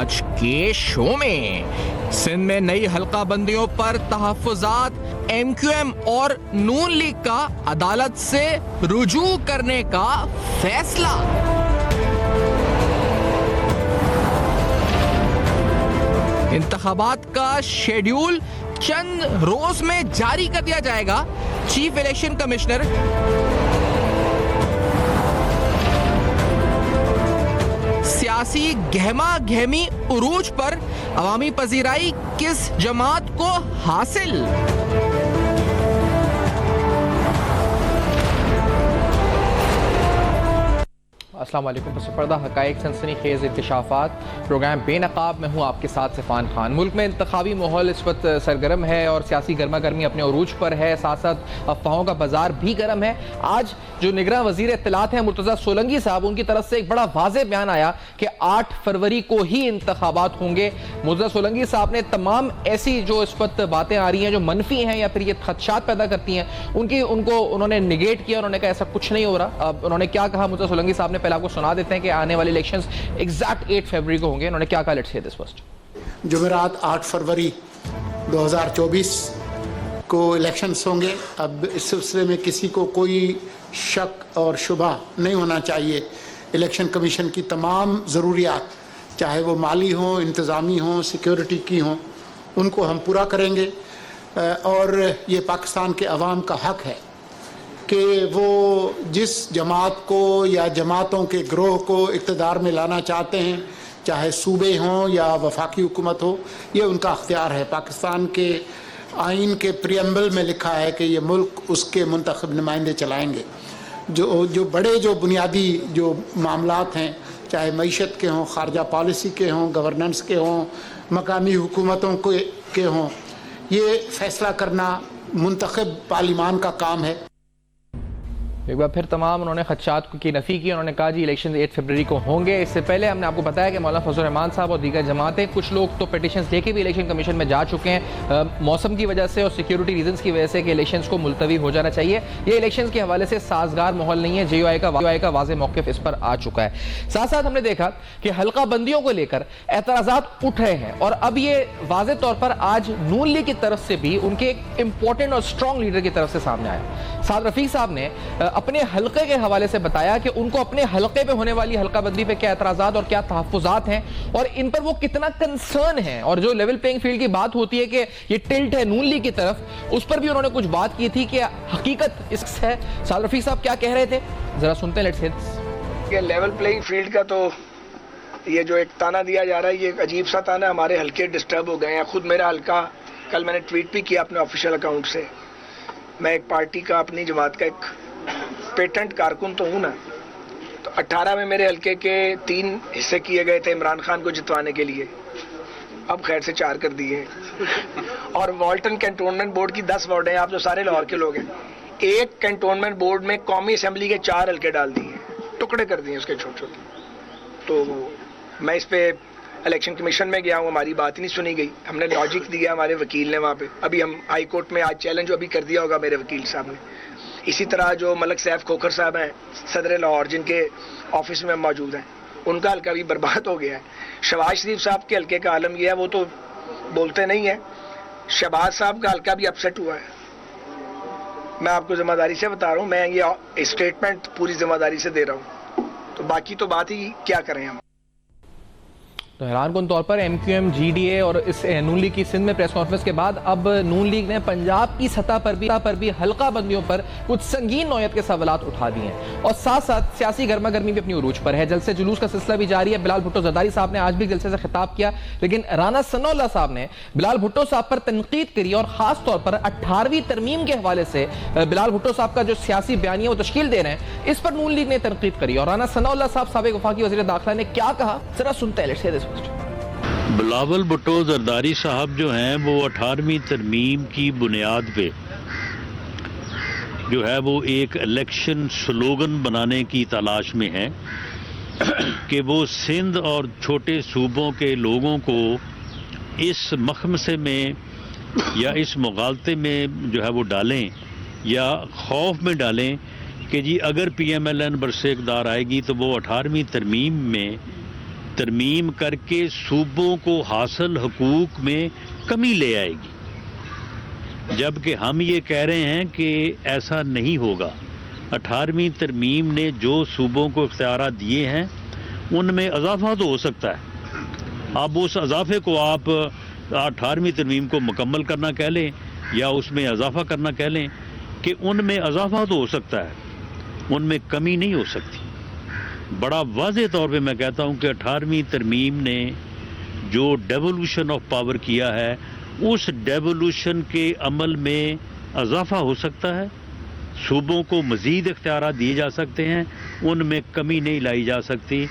आज के शो में। सिंध में नई हल्का बंदियों पर तहफ्फुजात, MQM और नून लीग का अदालत से रुजू करने का फैसला। इंतखाबात का शेड्यूल चंद रोज में जारी कर दिया जाएगा। चीफ इलेक्शन कमिश्नर सियासी गहमा गहमी उरूज पर अवामी पजीराई किस जमात को हासिल। अस्सलाम वालेकुम। पर्दा हक़ाइक़ सनसनी खेज़ इंकशाफ़ात प्रोग्राम बेनकाब में हूँ आपके साथ सिफान खान। मुल्क में इंतखाबी माहौल इस वक्त सरगर्म है और सियासी गर्मा गर्मी अपने उरूज पर है, साथ साथ अफवाहों का बाजार भी गर्म है। आज जो निगरान वज़ीर इत्तलात हैं मुर्तज़ा सोलंकी साहब, उनकी तरफ से एक बड़ा वाज़ेह बयान आया कि 8 फरवरी को ही इंतखाबात होंगे। मुर्तज़ा सोलंकी साहब ने तमाम ऐसी जो इस वक्त बातें आ रही हैं जो मनफी हैं या फिर ये खदशात पैदा करती हैं उन्होंने निगेट किया। उन्होंने कहा ऐसा कुछ नहीं हो रहा। अब उन्होंने क्या कहा मुर्तज़ा सोलंकी साहब ने, पहले आपको सुना देते हैं कि आने वाले इलेक्शंस एग्जैक्ट 8 फरवरी को होंगे। उन्होंने क्या कहा, लेट्स हियर दिस फर्स्ट। जुमेरात 8 फरवरी 2024 को इलेक्शंस होंगे। अब इस सिलसिले में किसी को कोई शक और शुबा नहीं होना चाहिए। इलेक्शन कमीशन की तमाम ज़रूरियात, चाहे वो माली हों, इंतज़ामी हों, सिक्योरिटी की हों, उनको हम पूरा करेंगे। और ये पाकिस्तान के अवाम का हक़ है कि वो जिस जमात को या जमातों के ग्रोह को इक़्तिदार में लाना चाहते हैं, चाहे सूबे हों या वफाकी हुकूमत हो, ये उनका अख्तियार है। पाकिस्तान के आइन के प्रियम्बल में लिखा है कि ये मुल्क उसके मुंतखब नुमाइंदे चलाएंगे। जो बड़े जो बुनियादी जो मामलात हैं, चाहे मईशत के हों, खारजा पॉलिसी के हों, गवर्नेंस के हों, मकामी हुकूमतों के हों, ये फ़ैसला करना मुंतखब पार्लिमान का काम है। एक बार फिर तमाम उन्होंने खदशात की नफ़ी की। उन्होंने कहा जी इलेक्शन 8 फरवरी को होंगे। इससे पहले हमने आपको बताया कि मौलाना फजल रहमान साहब और दीगर जमातें, कुछ लोग तो पिटिशन लेके भी इलेक्शन कमीशन में जा चुके हैं मौसम की वजह से और सिक्योरिटी रीजंस की वजह से कि इलेक्शंस को मुलतवी हो जाना चाहिए। ये इलेक्शंस के हवाले से साजगार माहौल नहीं है। JUI का वाज़ेह मौक़िफ़ इस पर आ चुका है। साथ साथ हमने देखा कि हल्का बंदियों को लेकर एतराज़ात उठ रहे हैं और अब ये वाज़ेह तौर पर आज नून लीग की तरफ से भी उनके एक इंपॉर्टेंट और स्ट्रॉन्ग लीडर की तरफ से सामने आया। साद रफीक साहब ने अपने हल्के के हवाले से बताया कि उनको अपने हल्के पे होने वाली हल्का बंदी पे क्या एतराज़ात और क्या तहफ्फुज़ात हैं और इन पर वो कितना कंसर्न है। और जो लेवल प्लेइंग फील्ड की बात होती है कि ये टिल्ट है नून लीग की तरफ, उस पर भी उन्होंने कुछ बात की थी कि हकीकत इस है। साद रफीक साहब क्या कह रहे थे, जरा सुनते हैं, लेट्स हियर दिस। ये लेवल प्लेइंग फील्ड का तो ये जो एक ताना दिया जा रहा है, ये एक अजीब सा ताना। हमारे हल्के डिस्टर्ब हो गए हैं। खुद मेरा हल्का, कल मैंने ट्वीट भी किया अपने ऑफिशियल अकाउंट से, मैं एक पार्टी का, अपनी जमात का एक पेटेंट कारकुन तो हूँ ना। तो 18 में मेरे हल्के के 3 हिस्से किए गए थे इमरान खान को जितवाने के लिए, अब खैर से 4 कर दिए। और वॉल्टन कैंटोनमेंट बोर्ड की 10 वार्ड हैं, आप जो सारे लाहौर के लोग हैं, एक कैंटोनमेंट बोर्ड में कौमी असेंबली के 4 हल्के डाल दिए, टुकड़े कर दिए उसके छोटे छोटे। तो मैं इस पे इलेक्शन कमीशन में गया हूँ, हमारी बात ही नहीं सुनी गई। हमने लॉजिक दिया हमारे वकील ने वहाँ पे, अभी हम हाई कोर्ट में आज चैलेंज अभी कर दिया होगा मेरे वकील साहब ने। इसी तरह जो मलक सैफ खोखर साहब हैं सदर लाहौर, जिनके ऑफिस में मौजूद हैं, उनका हल्का भी बर्बाद हो गया है। शहबाज शरीफ साहब के हल्के का आलम यह है, वो तो बोलते नहीं है। शहबाज साहब का हल्का भी अपसेट हुआ है। मैं आपको जिम्मेदारी से बता रहा हूँ, मैं ये स्टेटमेंट पूरी जिम्मेदारी से दे रहा हूँ। तो बाकी तो बात ही क्या करें हम। तो हैरानकुन तौर पर MQM GDA और इस नून लीग की सिंध में प्रेस कॉन्फ्रेंस के बाद अब नून लीग ने पंजाब की सतह पर भी हल्का बंदियों पर कुछ संगीन नौयत के सवालात उठा दिए हैं और साथ साथ सियासी गर्मा गर्मी भी अपनी उरूज पर है। जलसे जुलूस का सिलसिला भी जारी है। बिलाल भुट्टो जरदारी साहब ने आज भी जलसे से खिताब किया, लेकिन राना सनाउल्लाह साहब ने बिलाल भुट्टो साहब पर तनकीद करी और खास तौर पर 18वीं तरमीम के हवाले से बिलाल भुट्टो साहब का जो सियासी बयानिया वो तश्कील दे रहे हैं, इस पर नून लीग ने तनकीद करी। और राना सनाउल्लाह साहब साबिक वफाकी वज़ीर दाखिला ने क्या कहा, जरा सुनते हैं, let's hear this first. Bilawal Bhutto Zardari साहब जो हैं वो 18वीं तरमीम की बुनियाद पे जो है वो एक इलेक्शन स्लोगन बनाने की तलाश में हैं कि वो सिंध और छोटे सूबों के लोगों को इस मखमसे में या इस मुगालते में जो है वो डालें या खौफ में डालें कि जी अगर PMLN बरसे इक़्तिदार आएगी तो वो 18वीं तरमीम में तरमीम करके सूबों को हासिल हकूक में कमी ले आएगी, जबकि हम ये कह रहे हैं कि ऐसा नहीं होगा। 18वीं तरमीम ने जो सूबों को इख्तियारात दिए हैं उनमें इजाफा तो हो सकता है। अब उस इजाफे को आप 18वीं तरमीम को मुकम्मल करना कह लें या उसमें इजाफा करना कह लें, कि उनमें इजाफा तो हो सकता है, उनमें कमी नहीं हो सकती। बड़ा वाज़ेह तौर पे मैं कहता हूँ कि 18वीं तरमीम ने जो डेवोल्यूशन ऑफ पावर किया है, उस डेवोल्यूशन के अमल में इजाफा हो सकता है, सूबों को मज़ीद इख्तियारात दिए जा सकते हैं, उनमें कमी नहीं लाई जा सकती।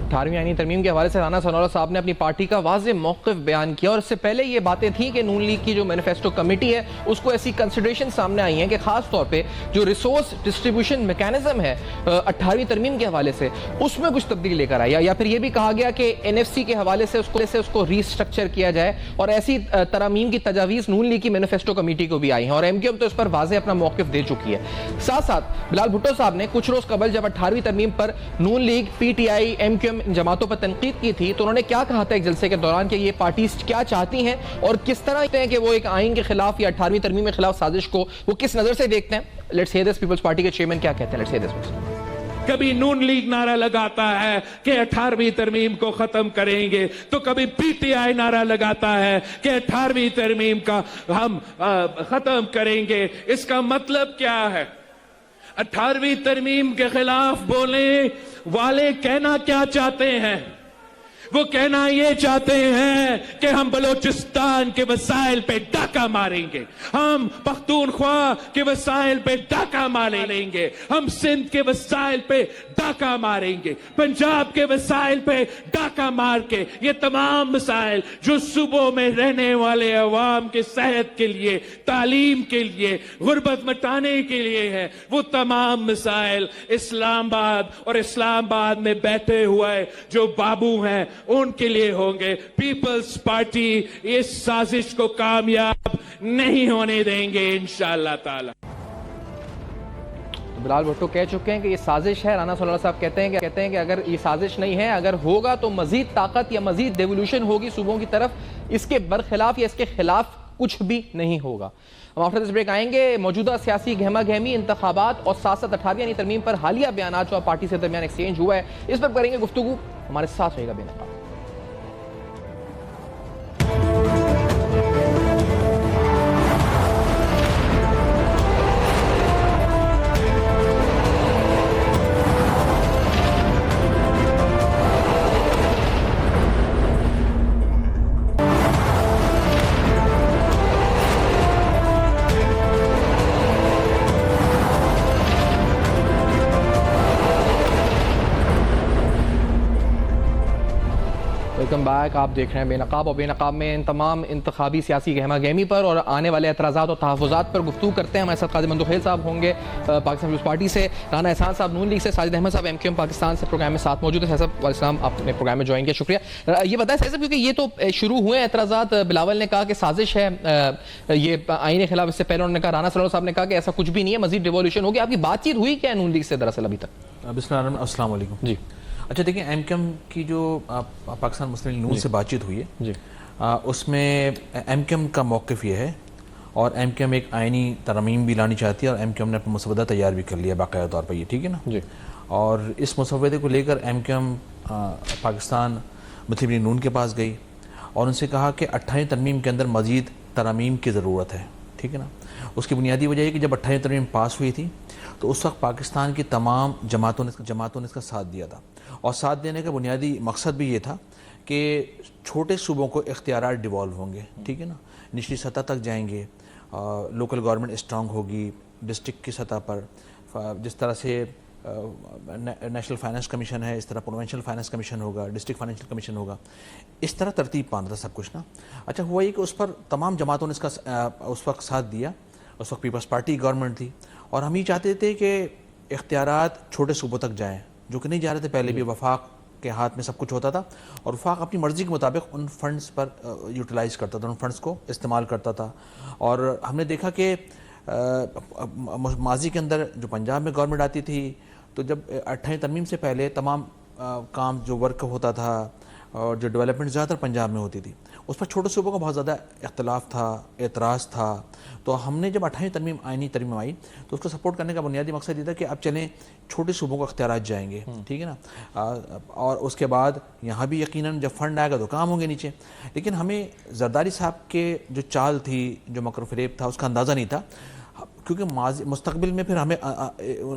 18वीं आईनी तरमीम के हवाले से राना सनोरा साहब ने अपनी पार्टी का वाज़ेह मौक़िफ़ बयान किया और इससे पहले ये बातें थी कि नून लीग की जो मैनिफेस्टो कमेटी है उसको ऐसी कंसिडरेशन सामने आई हैं कि खास तौर पे जो रिसोर्स डिस्ट्रीब्यूशन मैकेनिज्म है 18वीं तरमीम के हवाले से उसमें कुछ तब्दीली लेकर आई, या फिर ये भी कहा गया कि NFC के हवाले से उसको रीस्ट्रक्चर किया जाए, और ऐसी तरमीम की तजावीज़ नून लीग की मैनिफेस्टो कमेटी को भी आई हैं और MQM तो इस पर वाज़ेह अपना मौक़िफ़ दे चुकी है। साथ साथ बिलाल भुट्टो साहब ने कुछ रोज़ कबल जब 18वीं तरमीम पर नून लीग, PTI, MQM जमातों पर तनकीद की थी तो उन्होंने क्या कहा था एक जलसे के दौरान कि ये पार्टीज क्या चाहती हैं और किस तरह हैं कि वो एक आइन के खिलाफ या 18वीं तरमीम के खिलाफ साजिश को वो किस नजर से देखते हैं। Let's hear this, people's party के चेयरमैन क्या कहते हैं, लेट्स हियर दिस। कभी नून लीग नारा लगाता है कि 18वीं तरमीम को खत्म करेंगे, तो कभी PTI नारा लगाता है कि 18वीं तरमीम का हम खत्म करेंगे। इसका मतलब क्या है? 18वीं तरमीम के खिलाफ बोलने वाले कहना क्या चाहते हैं? वो कहना ये चाहते हैं कि हम बलोचिस्तान के वसाइल पे डाका मारेंगे, हम पख्तूनख्वा के वसाइल पे डाका मारेंगे, हम सिंध के वसाइल पे डाका मारेंगे, पंजाब के वसाइल पे डाका मार के ये तमाम वसाइल जो सूबों में रहने वाले अवाम के सेहत के लिए, तालीम के लिए, गुर्बत मिटाने के लिए है, वो तमाम वसाइल इस्लामाबाद और इस्लामाबाद में बैठे हुए जो बाबू हैं उनके लिए होंगे। पीपल्स पार्टी इस साजिश को कामयाब नहीं होने देंगे इंशाअल्लाह ताला। तो बिलाल भुट्टो कह चुके हैं कि ये साजिश है। राना सनोरा साहब कहते हैं कि अगर ये साजिश नहीं है, अगर होगा तो मजीद ताकत या मजीद डेवोल्यूशन होगी सूबों की तरफ, इसके बरखिलाफ या इसके खिलाफ कुछ भी नहीं होगा। हम आफ्टर दिस ब्रेक आएंगे। मौजूदा सियासी गहमा गहमी, इंतखाबात और साथ साथ 18वीं तरमीम पर हालिया बयान जो पार्टी से दरमियान एक्सचेंज हुआ है, इस पर करेंगे गुफ्तगू। हमारे साथ रहेगा बेनकाब। Welcome back. आप देख रहे हैं बेनकाब, और बेनकाब में इन तमाम इंतखाबी सियासी गहमा गहमी पर और आने वाले एतराज़ात और तहफ़्फ़ुज़ात पर गुफ्तगू करते हैं। हमारे साथ काज़ी मंदुखेल साहब होंगे पाकिस्तान पीपल्स पार्टी से, राना एहसान साहब नून लीग से, साजिद अहमद साहब MQM पाकिस्तान से प्रोग्राम में साथ मौजूद है। साहब वालेकुम, आपने प्रोग्राम में ज्वाइन किया, शुक्रिया। ये बताएं साहब, क्योंकि ये तो शुरू हुए हैं एतराज़ात, बिलावल ने कहा कि साजिश है ये आइन के खिलाफ, इससे पहले उन्होंने कहा, राना सनोरा साहब ने कहा कि ऐसा कुछ भी नहीं है, मजीद रिवॉल्यूशन होगी। आपकी बातचीत हुई क्या नून लीग से दरअसल अभी तक? अस्सलाम वालेकुम जी। अच्छा देखिए, MQM की जो पाकिस्तान मुस्लिम लीग नून से बातचीत हुई है जी, उसमें MQM का मौक़िफ़ ये है, और MQM एक आइनी तरमीम भी लानी चाहती है, और MQM ने अपना मसवदा तैयार भी कर लिया बाकायदा तौर पर, ये ठीक है ना जी। और इस मसवदे को लेकर MQM पाकिस्तान मुस्लिम लीग नून के पास गई और उनसे कहा कि 18वीं तरमीम के अंदर मज़ीद तरमीम की ज़रूरत है, ठीक है ना। उसकी बुनियादी वजह है कि जब 18वीं तरमीम पास हुई थी तो उस वक्त पाकिस्तान की तमाम जमातों ने इसका साथ दिया था, और साथ देने का बुनियादी मकसद भी ये था कि छोटे सूबों को इख्तियारात डिवॉल्व होंगे, ठीक है ना, निचली सतह तक जाएंगे, लोकल गवर्नमेंट स्ट्रांग होगी डिस्ट्रिक्ट की सतह पर, जिस तरह से नेशनल फाइनेंस कमीशन है, इस तरह प्रोविंशियल फाइनेंस कमीशन होगा, डिस्ट्रिक्ट फाइनेंशियल कमीशन होगा, इस तरह तरतीब पाना था सब कुछ ना। अच्छा हुआ ये कि उस पर तमाम जमातों ने इसका उस वक्त साथ दिया। उस वक्त पीपल्स पार्टी गवर्नमेंट थी, और हम ये चाहते थे कि इख्तियारात छोटे सूबों तक जाएँ, जो कि नहीं जा रहे थे। पहले भी वफाक के हाथ में सब कुछ होता था, और वफाक अपनी मर्ज़ी के मुताबिक उन फंड्स पर यूटिलाइज़ करता था, उन फंड्स को इस्तेमाल करता था। और हमने देखा कि माजी के अंदर जो पंजाब में गवर्नमेंट आती थी, तो जब 18वीं तरमीम से पहले तमाम काम जो वर्क होता था और जो डेवलपमेंट ज़्यादातर पंजाब में होती थी, उस पर छोटे सूबों का बहुत ज़्यादा इख्तलाफ था, एतराज़ था। तो हमने जब 28वीं तरमीम आईनी तरमीम आई तो उसको सपोर्ट करने का बुनियादी मकसद ये था कि अब चलें छोटे सूबों को अख्तियारात जाएंगे, ठीक है ना, और उसके बाद यहाँ भी यकीनन जब फंड आएगा तो काम होंगे नीचे। लेकिन हमें जरदारी साहब के जो चाल थी, जो मकर फरेब था, उसका अंदाज़ा नहीं था, क्योंकि मुस्तकबिल में फिर हमें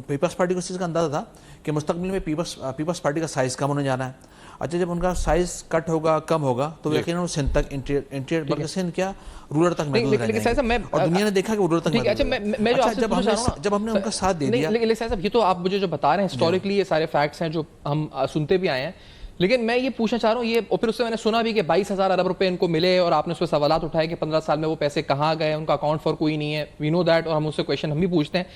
पीपल्स पार्टी को इस चीज़ का अंदाज़ा था कि मुस्तकबिल में पीपल्स पार्टी का साइज़ कम होने जाना है। अच्छा, जब उनका साइज़ कट होगा, कम होगा, तो यकीनन सिंध तक इंटीरियर बल्कि सिंध क्या रूरल तक महदूद रह जाएंगे। और दुनिया ने देखा कि रूरल तक महदूद है। जब हमने उनका साथ दे दिया। लेकिन साहब ये तो आप मुझे जो बता रहे हैं हिस्टोरिकली, ये सारे फैक्ट्स हैं जो हम सुनते भी आए हैं, लेकिन मैं ये पूछना चाह रहा हूँ, ये और फिर उससे मैंने सुना भी कि 22,000 अरब रुपए इनको मिले और आपने उस पर सवालात उठाए कि 15 साल में वो पैसे कहाँ गए, उनका अकाउंट फॉर कोई नहीं है, वी नो दैट, और हम उससे क्वेश्चन हम भी पूछते हैं।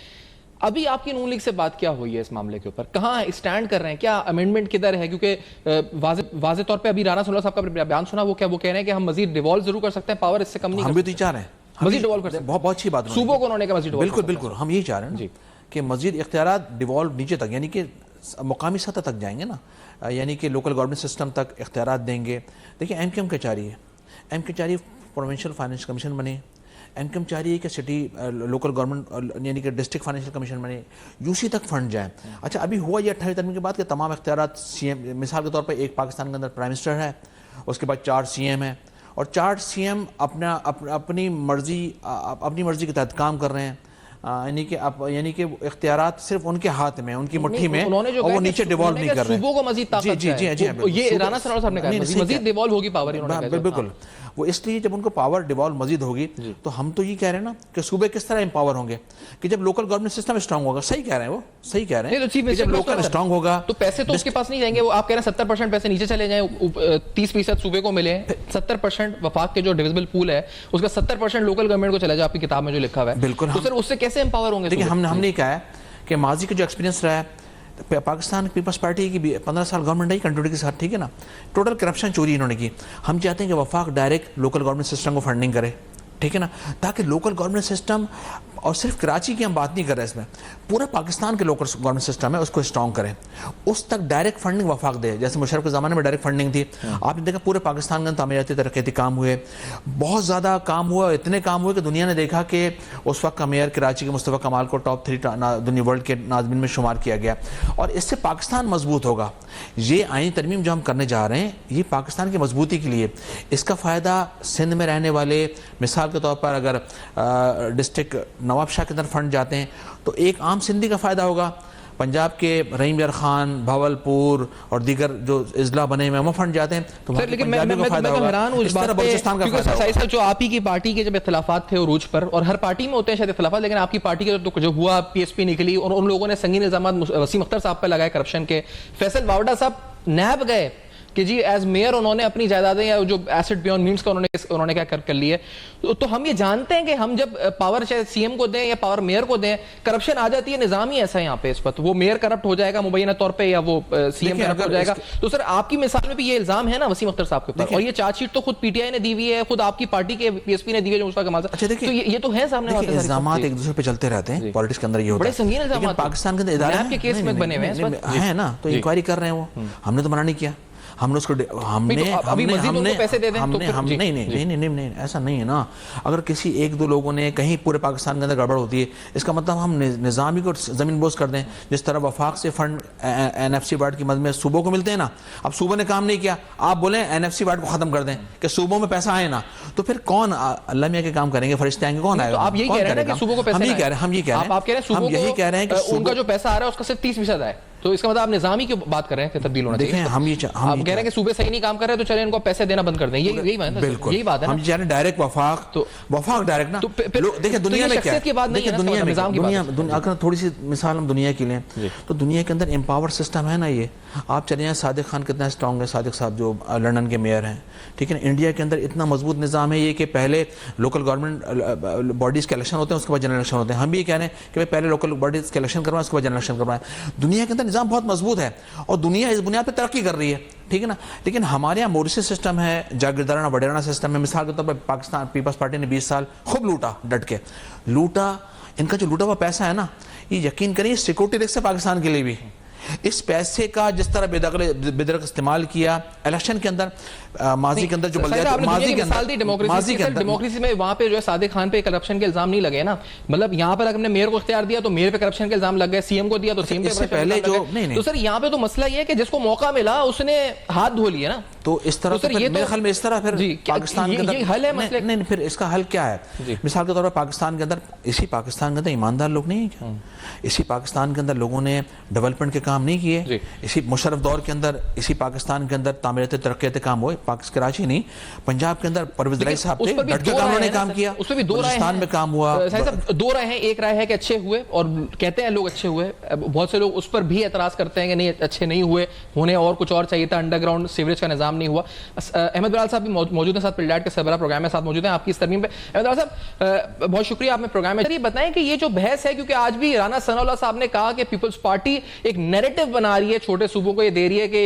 अभी आपकी नून लीग से बात क्या हुई है इस मामले के ऊपर, कहाँ स्टैंड कर रहे हैं, क्या अमेंडमेंट किधर है? क्योंकि वाज़े तौर पे अभी राणा सलोला साहब का बयान सुना, वो कह रहे हैं कि हम मजीद डिवॉल्व जरूर कर सकते हैं, पावर इससे कम नहीं, हम भी तो चाह रहे हैं मजीद डिवॉल्व कर सकते हैं। बहुत अच्छी बात सूबों को उन्होंने कहा मजीद, बिल्कुल बिल्कुल हम यही चाह रहे हैं कि मजीद इख्तियारात डिवॉल्व नीचे तक, यानी कि मुकामी सतह तक जाएंगे ना, यानी कि लोकल गवर्नमेंट सिस्टम तक इख्तियारात देंगे। देखिए एमक्यूएम क्या चाह रही है, एमक्यूएम चाह रही है प्रोविंशियल फाइनेंस कमीशन बने, एमक्यूएम चाह रही है कि सिटी लोकल गवर्नमेंट यानी कि डिस्ट्रिक्ट फाइनेंशियल कमीशन बने, यूसी तक फंड जाए। अच्छा, अभी हुआ ये 28वीं तरमीम के बाद कि तमाम इख्तियारात सीएम, मिसाल के तौर पर एक पाकिस्तान के अंदर प्राइम मिनिस्टर है, उसके बाद 4 सीएम है, और 4 सीएम अपनी मर्जी के तहत काम कर रहे हैं, यानी कि इख्तियारात सिर्फ उनके हाथ में, उनकी मुट्ठी में, और वो नीचे डिवॉल्व नहीं कर रहे हैं। सूबों को मजीद ताकत है, ये राणा सलोला साहब ने कहा मजीद डिवॉल्व होगी पावर, बिल्कुल। वो इसलिए जब उनको पावर डिवॉल्व मजीद होगी तो हम तो ये कह रहे हैं ना कि सूबे किस तरह एम्पावर होंगे कि जब लोकल गवर्नमेंट सिस्टम स्ट्रांग होगा। सही कह रहे हैं, वो सही कह रहे हैं, तो जब लोकल स्ट्रांग होगा तो पैसे तो उसके पास नहीं जाएंगे। वो आप कह रहे हैं 70% पैसे नीचे चले जाएं, 30% सूबे को मिले, 70% वफाक के जो डिविजिबल पूल है उसका 70% लोकल गवर्नमेंट को चला जाए, आपकी किताब में जो लिखा हुआ है। बिल्कुल। तो सर उससे कैसे एम्पावर होंगे? देखिए हमने कहा है कि माजी का जो एक्सपीरियंस रहा है पाकिस्तान पीपल्स पार्टी की 15 साल गवर्नमेंट आई कंटिन्यूटी के साथ, ठीक है ना, टोटल करप्शन चोरी इन्होंने की। हम चाहते हैं कि वफाक डायरेक्ट लोकल गवर्नमेंट सिस्टम को फंडिंग करे, ठीक है ना, ताकि लोकल गवर्नमेंट सिस्टम, और सिर्फ कराची की हम बात नहीं कर रहे इसमें, पूरा पाकिस्तान के लोकल गवर्नमेंट सिस्टम है उसको स्ट्रॉन्ग करें, उस तक डायरेक्ट फंडिंग वफाक दे। जैसे मुशर्रफ के ज़माने में डायरेक्ट फंडिंग थी, आपने देखा पूरे पाकिस्तान के तामीराती तरक्याती काम हुए, बहुत ज़्यादा काम हुआ, इतने काम हुए कि दुनिया ने देखा कि उस वक्त का मेयर कराची के मुस्तफ़ा कमाल को टॉप 3 दुनिया वर्ल्ड के नाज़मीन में शुमार किया गया, और इससे पाकिस्तान मजबूत होगा। ये आईनी तरमीम जो हम करने जा रहे हैं ये पाकिस्तान की मजबूती के लिए, इसका फ़ायदा सिंध में रहने वाले, मिसाल के तौर पर अगर डिस्ट्रिक्ट नवाब शाह के अंदर फंड जाते हैं तो एक आम सिंधी का फ़ायदा होगा, पंजाब के रहीम यार खान, भावलपुर और दीगर जो इजला बने हुए हैं वो फंड जाते हैं तो लेकिन मैं हैरान हूँ इस बात पे, जो आप ही की पार्टी के जब इख्तिलाफात थे उरूज पर, और हर पार्टी में होते हैं शायद इख्तिलाफात, लेकिन आपकी पार्टी के जो हुआ पीएसपी निकली और उन लोगों ने संगीन इल्जाम वसीम अख्तर साहब पर लगाए करप्शन के। फैसल वावडा साहब नैब गए कि जी एज मेयर उन्होंने अपनी जायदादें या जो एसेट बियॉन्ड मीन्स का उन्होंने क्या कर ली है। तो हम ये जानते हैं कि हम जब पावर चाहे सीएम को दें या पावर मेयर को दें, करप्शन आ जाती है, निजाम ही ऐसा है यहाँ पे इस वक्त, वो मेयर करप्ट हो जाएगा मुबैना तौर पे या वो सीएम करप्ट हो जाएगा। तो सर आपकी मिसाल में भी ये इल्जाम है ना वसीम अख्तर साहब के ऊपर, और ये चार्जशीट तो खुद पीटीआई ने दी हुई है, खुद आपकी पार्टी के पीएसपी ने दी है, अच्छा देखिए ये तो है सामने इल्जाम एक दूसरे पे चलते रहते हैं, पॉलिटिक्स के अंदर ये होता है, बड़े संगीन इल्जाम पाकिस्तान के अंदर इदारे के केस में बने हुए हैं ना, तो इंक्वायरी कर रहे हैं वो, हमने तो मना नहीं किया, हमने उसको नहीं ऐसा नहीं है ना। अगर किसी 1-2 लोगों ने कहीं पूरे पाकिस्तान के अंदर गड़बड़ होती है, इसका मतलब हम निज़ामी को ज़मीन बोझ कर दें। जिस तरह वफाक से फंड NFC वार्ड की मद में सूबों को मिलते हैं ना, अब सूबों ने काम नहीं किया, आप बोलें NFC वार्ड को ख़त्म कर दें कि सूबों में पैसा आए ना, तो फिर कौन अल्लाह मियां के काम करेंगे, फरिश्ते आएंगे, कौन आएगा? आप यही कह रहे हैं कि सूबों को पैसा, हम यही कह रहे हैं कि उनका जो पैसा आ रहा है उसका सिर्फ 30% आए, तो इसका मतलब आप निजामी की बात कर रहे हैं कि तब्दील होना चाहिए। हम कह रहे हैं कि सूबे सही नहीं काम कर रहे तो चले इनको पैसे देना बंद कर दें, यही बात है। बिल्कुल यही बात है, हम चाह रहे डायरेक्ट वफाक डायरेक्ट ना। देखिए दुनिया में क्या है, देखिए दुनिया अगर थोड़ी सी मिसाल हम दुनिया की लें तो दुनिया के अंदर एम्पावर सिस्टम है ना। ये आप चले जाएं, सादिक खान कितना स्ट्रॉन्ग है, सादिक साहब जो लंदन के मेयर हैं, ठीक है ना। इंडिया के अंदर इतना मजबूत निज़ाम है ये कि पहले लोकल गवर्नमेंट बॉडीज़ के इलेक्शन होते हैं, उसके बाद जनरल इलेक्शन होते हैं। हम भी कह रहे हैं कि भाई पहले लोकल बॉडीज़ के इलेक्शन करवाएं, उसके बाद जनरल इलेक्शन करवाएं। दुनिया के अंदर निज़ाम बहुत मजबूत है और दुनिया इस बुनियाद पर तरक्की कर रही है, ठीक है ना। लेकिन हमारे यहाँ मॉरिशस सिस्टम है, जागीरदाराना वडेराना सिस्टम है। मिसाल के तौर पर पाकिस्तान पीपल्स पार्टी ने 20 साल खूब लूटा, डट के लूटा। इनका जो लूटा हुआ पैसा है ना, ये यकीन करिए सिक्योरिटी रिस्क है पाकिस्तान के लिए भी, इस पैसे का जिस तरह बेदरक इस्तेमाल किया इलेक्शन के अंदर, माजी के अंदर जो डेमोक्रेसी में वहां पे जो है सादिक खान पे करप्शन के इल्जाम नहीं लगे ना, मतलब यहाँ पर अगर हमने मेयर को इख्तियार दिया तो मेयर पे करप्शन के इल्जाम लग गए, सीएम को दिया तो सीएम पे पहले जो नहीं, तो सर यहाँ पे तो मसला ये है कि जिसको मौका मिला उसने हाथ धो लिया ना, तो इस तरह तो मेरे ख्याल में इस तरह फिर पाकिस्तान के अंदर हल है मसले नहीं, फिर इसका हल क्या है? मिसाल के तौर पर पाकिस्तान के अंदर, इसी पाकिस्तान के अंदर ईमानदार लोग नहीं है क्या? इसी पाकिस्तान के अंदर लोगों ने डेवलपमेंट के काम नहीं किए? इसी मुशर्रफ दौर के अंदर इसी पाकिस्तान के अंदर तामीरात तरक्यात काम हुए, कराची नहीं पंजाब के अंदर परवेज इलाही साहब थे, डट के उन्होंने काम किया, उसमें भी दो राय में काम हुआ। दो राय हैं, एक राय है कि अच्छे हुए और कहते हैं लोग अच्छे हुए, बहुत से लोग उस पर भी एतराज करते हैं कि नहीं अच्छे नहीं हुए, होने और कुछ और चाहिए था, अंडरग्राउंड सीवरेज का निजाम नहीं हुआ। अहमद बिलाल साहब भी मौजूद हैं साथ, पिलडाट के सरबराह प्रोग्राम में साथ मौजूद हैं आपकी इस तरमीम पे। अहमद बिलाल साहब बहुत शुक्रिया आपने प्रोग्राम में। ये बताएं कि ये जो बहस है, क्योंकि आज भी राना सनाउल्लाह साहब ने कहा कि पीपल्स पार्टी एक नैरेटिव बना रही है, छोटे सूबों को ये दे रही है कि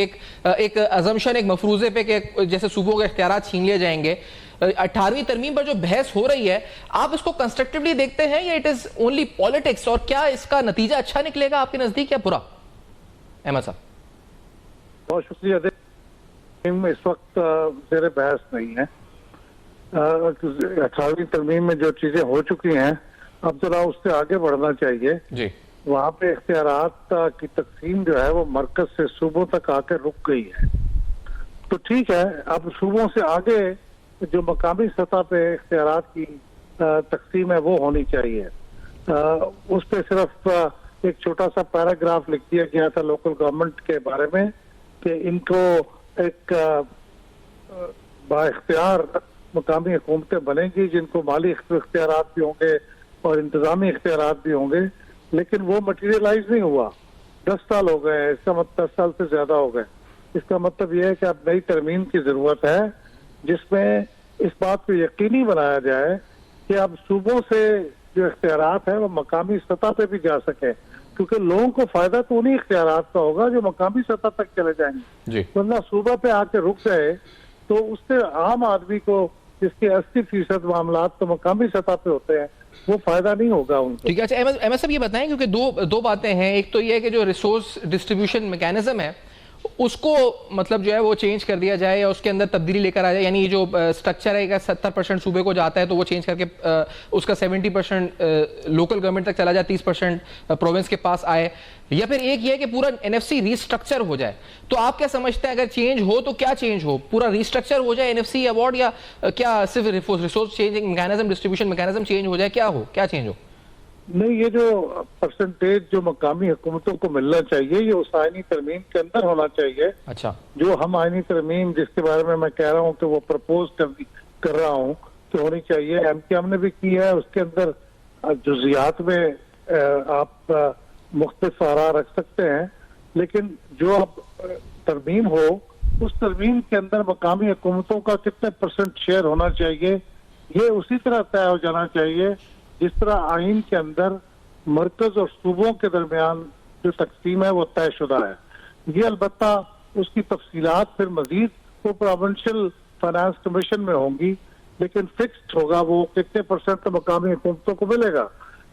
एक अजम्पशन, एक मफरूजे पे कि जैसे सूबों के इख्तियारात छीन लिए जाएंगे। 18वीं तरमीम पर जो बहस हो रही है, आप इसको कंस्ट्रक्टिवली देखते हैं या इट इज ओनली पॉलिटिक्स, और क्या इसका नतीजा अच्छा निकलेगा आपके नजदीक या बुरा? अहमद साहब बहुत शुक्रिया। इस वक्त जेर बहस नहीं है। 18वीं तरमीम में जो चीजें हो चुकी हैं, अब जरा उससे आगे बढ़ना चाहिए जी। वहां पे इख्तियारात की तकसीम जो है वो मरकज से सूबों तक आकर रुक गई है, तो ठीक है, अब सूबों से आगे जो मकामी सतह पे इख्तियारात की तकसीम है वो होनी चाहिए। उस पे सिर्फ एक छोटा सा पैराग्राफ लिख दिया गया था लोकल गवर्नमेंट के बारे में कि इनको एक बाइख्तियार मकामी हुकूमतें बनेंगी जिनको माली इख्तियारात भी होंगे और इंतजामी इख्तियारात भी होंगे, लेकिन वो मटीरियलाइज नहीं हुआ। 10 साल हो गए, इसका मतलब 10 साल से ज्यादा हो गए। इसका मतलब यह है कि अब नई तरमीम की जरूरत है जिसमें इस बात को यकीनी बनाया जाए कि अब सूबों से जो इख्तियारात है वो मकामी सतह पे भी जा सके, क्योंकि लोगों को फायदा तो उन्हीं इख्तियारात का होगा जो मकामी सतह तक चले जाएंगे। वरना सूबा पे आके रुक गए तो उससे आम आदमी को, जिसके 80% मामला तो मकामी सतह पे होते हैं, वो फायदा नहीं होगा उनको। ठीक है। अच्छा अहमद साहब ये बताएं, क्योंकि दो बातें हैं। एक तो ये है कि जो रिसोर्स डिस्ट्रीब्यूशन मैकेनिज्म है उसको मतलब जो है वो चेंज कर दिया जाए या उसके अंदर तब्दीली लेकर आ जाए, यानी जो स्ट्रक्चर है 70% सूबे को जाता है तो वो चेंज करके उसका 70% लोकल गवर्नमेंट तक चला जाए, 30% प्रोविंस के पास आए, या फिर एक ये है कि पूरा एनएफसी रीस्ट्रक्चर हो जाए। तो आप क्या समझते हैं, अगर चेंज हो तो क्या चेंज हो? पूरा रीस्ट्रक्चर हो जाए एनएफसी अवार्ड, या क्या सिर्फ resource changing mechanism, distribution mechanism change हो जाए? क्या चेंज हो? नहीं, ये जो परसेंटेज जो मकामी हुकूमतों को मिलना चाहिए ये उस आईनी तरमीम के अंदर होना चाहिए। अच्छा, जो हम आईनी तरमीम जिसके बारे में मैं कह रहा हूँ कि वो प्रपोज कर रहा हूँ कि होनी चाहिए, एमकेएम ने भी की है, उसके अंदर जुजियात में आप मुख्तलिफ आरा रख सकते हैं, लेकिन जो अब तरमीम हो उस तरमीम के अंदर मकामी हुकूमतों का कितने % शेयर होना चाहिए ये उसी तरह तय हो जाना चाहिए जिस तरह आइन के अंदर मरकज और सूबों के दरमियान जो तकसीम है वो तयशुदा है। ये अलबत्ता उसकी तफसीलात फिर मजीद वो प्रोविंशियल फाइनेंस कमीशन में होंगी, लेकिन फिक्स्ड होगा वो कितने % मकामी हुकूमतों को मिलेगा,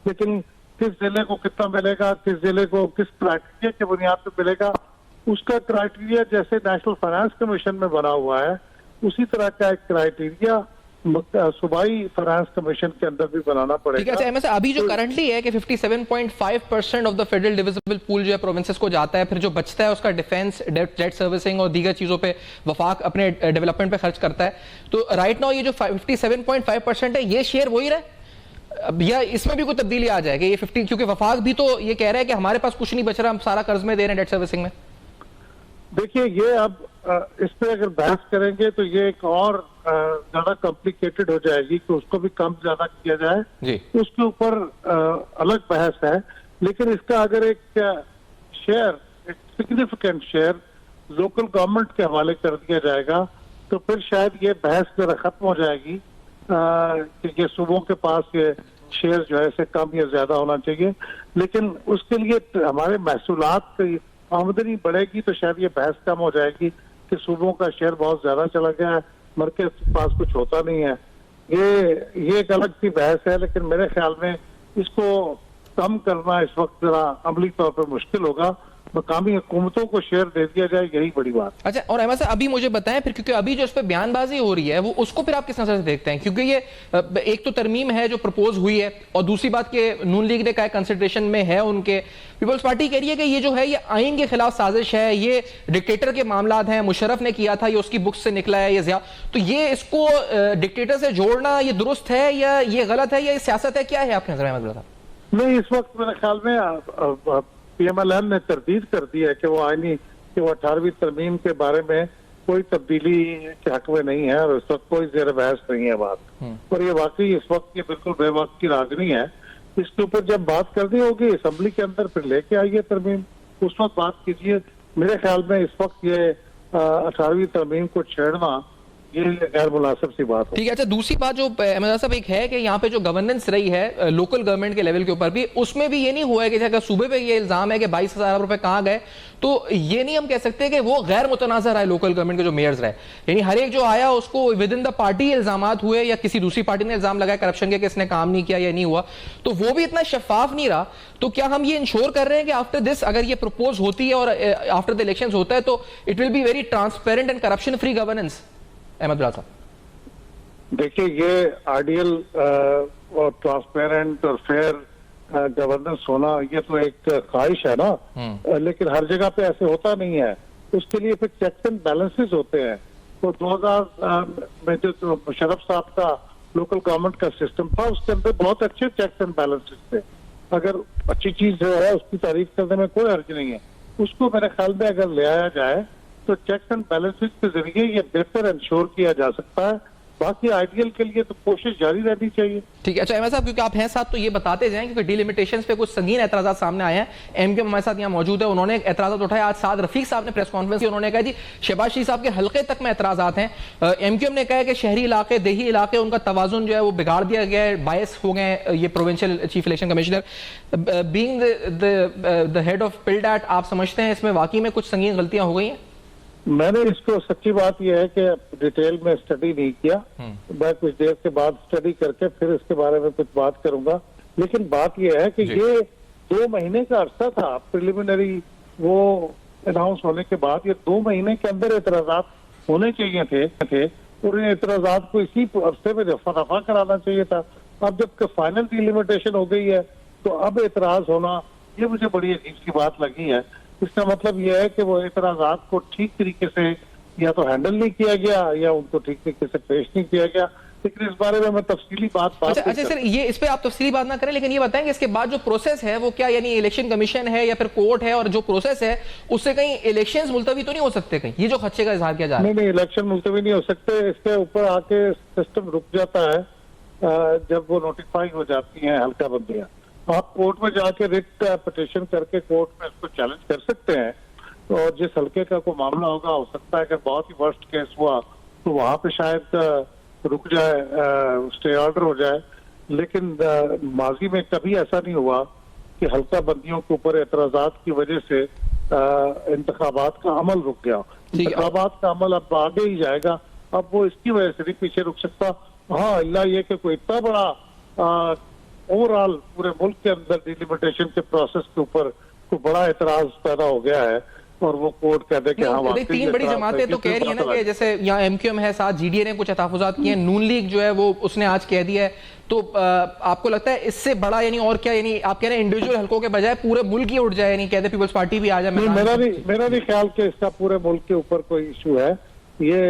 लेकिन किस जिले को कितना मिलेगा, किस जिले को किस क्राइटेरिया के बुनियाद पर मिलेगा, उसका क्राइटेरिया जैसे नेशनल फाइनेंस कमीशन में बना हुआ है उसी तरह का एक क्राइटेरिया सूबाई फाइनेंस कमीशन के अंदर भी बनाना पड़ेगा। ठीक है। अभी जो करंटली है कि 57.5% of the federal divisible pool जो है प्रोविंसेस को जाता है, फिर जो बचता है उसका डिफेंस, डेट सर्विसिंग और दीगर चीजों पे वफाक अपने डेवलपमेंट पे खर्च करता है। तो राइट नाउ ये जो 57.5% है ये शेयर वही रहे, या इसमें भी कोई तब्दीली आ जाएगी? ये 50, क्योंकि वफाक भी तो ये कह रहा है कि हमारे पास कुछ नहीं बच रहा, हम सारा कर्ज में दे रहे हैं डेट सर्विसिंग में। देखिए, ये अब इस पे अगर बहस करेंगे तो ये एक और ज्यादा कॉम्प्लिकेटेड हो जाएगी कि उसको भी कम ज्यादा किया जाए जी। उसके ऊपर अलग बहस है, लेकिन इसका अगर एक शेयर, एक सिग्निफिकेंट शेयर लोकल गवर्नमेंट के हवाले कर दिया जाएगा तो फिर शायद ये बहस जरा खत्म हो जाएगी कि ये सूबों के पास ये शेयर जो है इसे कम या ज्यादा होना चाहिए। लेकिन उसके लिए हमारे महसूलात की आमदनी बढ़ेगी तो शायद ये बहस कम हो जाएगी कि सूबों का शेयर बहुत ज्यादा चला गया है, मरकज के पास कुछ होता नहीं है। ये एक अलग सी बहस है, लेकिन मेरे ख्याल में इसको कम करना इस वक्त जरा अमली तौर पर मुश्किल होगा। मकामी हुकूमतों को शेयर दे दिया जाए, यही बड़ी बात। अच्छा, और अहमद साहब अभी मुझे बताएं फिर, क्योंकि अभी जो इस पर बयानबाजी हो रही है वो उसको फिर आप किस नजर से देखते हैं? क्योंकि ये एक तो तरमीम है जो प्रपोज हुई है, और दूसरी बात कि नून लीग ने कहा कंसिडरेशन में है उनके, पीपल्स पार्टी कह रही है कि ये जो है ये आइन के खिलाफ साजिश है, ये डिक्टेटर के मामलात हैं, मुशर्रफ ने किया था, ये उसकी बुक से निकला है, ये तो ये इसको डिक्टेटर से जोड़ना ये दुरुस्त है या ये गलत है या ये सियासत है, क्या है आपके नजर में अहमद साहब? नहीं, इस वक्त मेरे ख्याल में PMLN ने तरदीद कर दी है कि वो आईनी कि वो 18वीं तरमीम के बारे में कोई तब्दीली के हक में नहीं है, और इस वक्त कोई ज़ेर बहस नहीं है बात। और ये वाकई इस वक्त ये बिल्कुल बेवक्त की रागनी है। इसके ऊपर जब बात करनी होगी असम्बली के अंदर, फिर लेके आइए तरमीम, उस वक्त बात कीजिए। मेरे ख्याल में इस वक्त ये 18वीं तरमीम को छेड़ना ये गैर मुनासिब सी बात है। ठीक है। अच्छा, दूसरी बात जो अहमद साहब एक है कि यहाँ पे जो गवर्नेंस रही है लोकल गवर्नमेंट के लेवल के ऊपर भी, उसमें भी ये नहीं हुआ है कि अगर सूबे पे ये इल्जाम है कि 22,000 रुपए कहाँ गए, तो ये नहीं हम कह सकते कि वो गैर मुतनाज़र रहा है लोकल गवर्नमेंट के जो मेयर्स रहे, यानी हर एक जो आया उसको विद इन द पार्टी इल्जामात हुए या किसी दूसरी पार्टी ने इल्जाम लगाया करप्शन के कि इसने काम नहीं किया या नहीं हुआ, तो वो भी इतना शफाफ नहीं रहा। तो क्या हम ये इंश्योर कर रहे हैं कि आफ्टर दिस अगर ये प्रपोज होती है और आफ्टर द इलेक्शंस होता है तो it will be very transparent and corruption free governance? Ahmad साहब देखिए, ये आइडियल और ट्रांसपेरेंट और फेयर गवर्नेंस होना ये तो एक ख्वाहिश है ना, लेकिन हर जगह पे ऐसे होता नहीं है। उसके लिए फिर चेक्स एंड बैलेंसेस होते हैं। तो 2000 में जो मुशर्रफ साहब का लोकल गवर्नमेंट का सिस्टम था, उसके अंदर बहुत अच्छे चेक्स एंड बैलेंसेस थे। अगर अच्छी चीज जो है उसकी तारीफ करने में कोई हर्ज नहीं है। उसको मेरे ख्याल में अगर ले आया जाए तो चेक्स एंड बैलेंसेस के जरिए ये बेहतर इंश्योर किया जा सकता है। बाकी आइडियल के लिए तो कोशिश जारी रहनी चाहिए। ठीक है। अच्छा अहमद साहब, क्योंकि आप हैं साथ तो ये बताते जाएं, क्योंकि डीलिमिटेशंस पे कुछ संगीन एतराज़ात सामने आए हैं। एमक्यूएम हमारे साथ यहाँ मौजूद है, उन्होंने एतराज़ात उठाए। आज साद रफीक साहब ने प्रेस कॉन्फ्रेंस की, उन्होंने कहा जी शहबाज शरीफ साहब के हल्के तक में एतराज़ात हैं। एमक्यूएम ने कहा है कि शहरी इलाके, देही इलाके, उनका तवाजुन जो है वो बिगाड़ दिया गया है, बायस हो गए ये provincial chief election commissioner being the head of PILDAT. आप समझते हैं इसमें वाकई में कुछ संगीन गलतियां हो गई हैं? मैंने इसको सच्ची बात यह है कि डिटेल में स्टडी नहीं किया। मैं कुछ देर के बाद स्टडी करके फिर इसके बारे में कुछ बात करूंगा। लेकिन बात यह है कि ये 2 महीने का अरसा था प्रिलिमिनरी वो अनाउंस होने के बाद। ये 2 महीने के अंदर एतराजात होने चाहिए थे और इन एतराजात को इसी अरसे में रफा कराना चाहिए था। अब जबकि फाइनल डिलिमिटेशन हो गई है तो अब एतराज होना ये मुझे बड़ी अजीब सी बात लगी है। इसका मतलब यह है कि वो एतराजात को ठीक तरीके से या तो हैंडल नहीं किया गया या उनको ठीक तरीके से पेश नहीं किया गया। लेकिन इस बारे में मैं तफसीली बात अच्छा सर, ये इस पे आप तफसीली बात ना करें, लेकिन ये बताएं कि इसके बाद जो प्रोसेस है वो क्या, यानी इलेक्शन कमीशन है या फिर कोर्ट है, और जो प्रोसेस है उससे कहीं इलेक्शंस मुलतवी तो नहीं हो सकते कहीं? ये जो खदशे का इजहार किया जा रहा है। नहीं, इलेक्शन मुलतवी नहीं हो सकते। इसके ऊपर आके सिस्टम रुक जाता है जब वो नोटिफाई हो जाती है हल्का बंदियां। आप कोर्ट में जाके रिट पिटीशन करके कोर्ट में इसको चैलेंज कर सकते हैं। और जिस हल्के का कोई मामला होगा, हो सकता है कि बहुत ही वर्स्ट केस हुआ तो वहां पे शायद रुक जाए, स्टे ऑर्डर हो जाए। लेकिन माजी में कभी ऐसा नहीं हुआ कि हल्का बंदियों के ऊपर एतराजात की वजह से इंतखाबात का अमल रुक गया। इंतखाबात का अमल अब आगे ही जाएगा। अब वो इसकी वजह से नहीं पीछे रुक सकता। हाँ, अल्लाह ये कि कोई इतना बड़ा ओवरऑल पूरे मुल्क के अंदर डिलिमिटेशन के प्रोसेस के ऊपर कोई बड़ा एतराज पैदा हो गया है और वो कोर्ट कह दे कि हाँ, 3 बड़ी जमातें तो कह रही है ना कि जैसे यहाँ एमक्यूएम है, साथ जीडीए ने कुछ तहफुजात किए हैं, नून लीग जो है वो उसने आज कह दिया है। तो आपको लगता है इससे बड़ा यानी और क्या, यानी आप कह रहे हैं इंडिविजुअल हल्कों के बजाय पूरे मुल्क ही उठ जाए, यानी कहते पीपल्स पार्टी भी आ जाए? मेरा भी ख्याल कि इसका पूरे मुल्क के ऊपर कोई इशू है। ये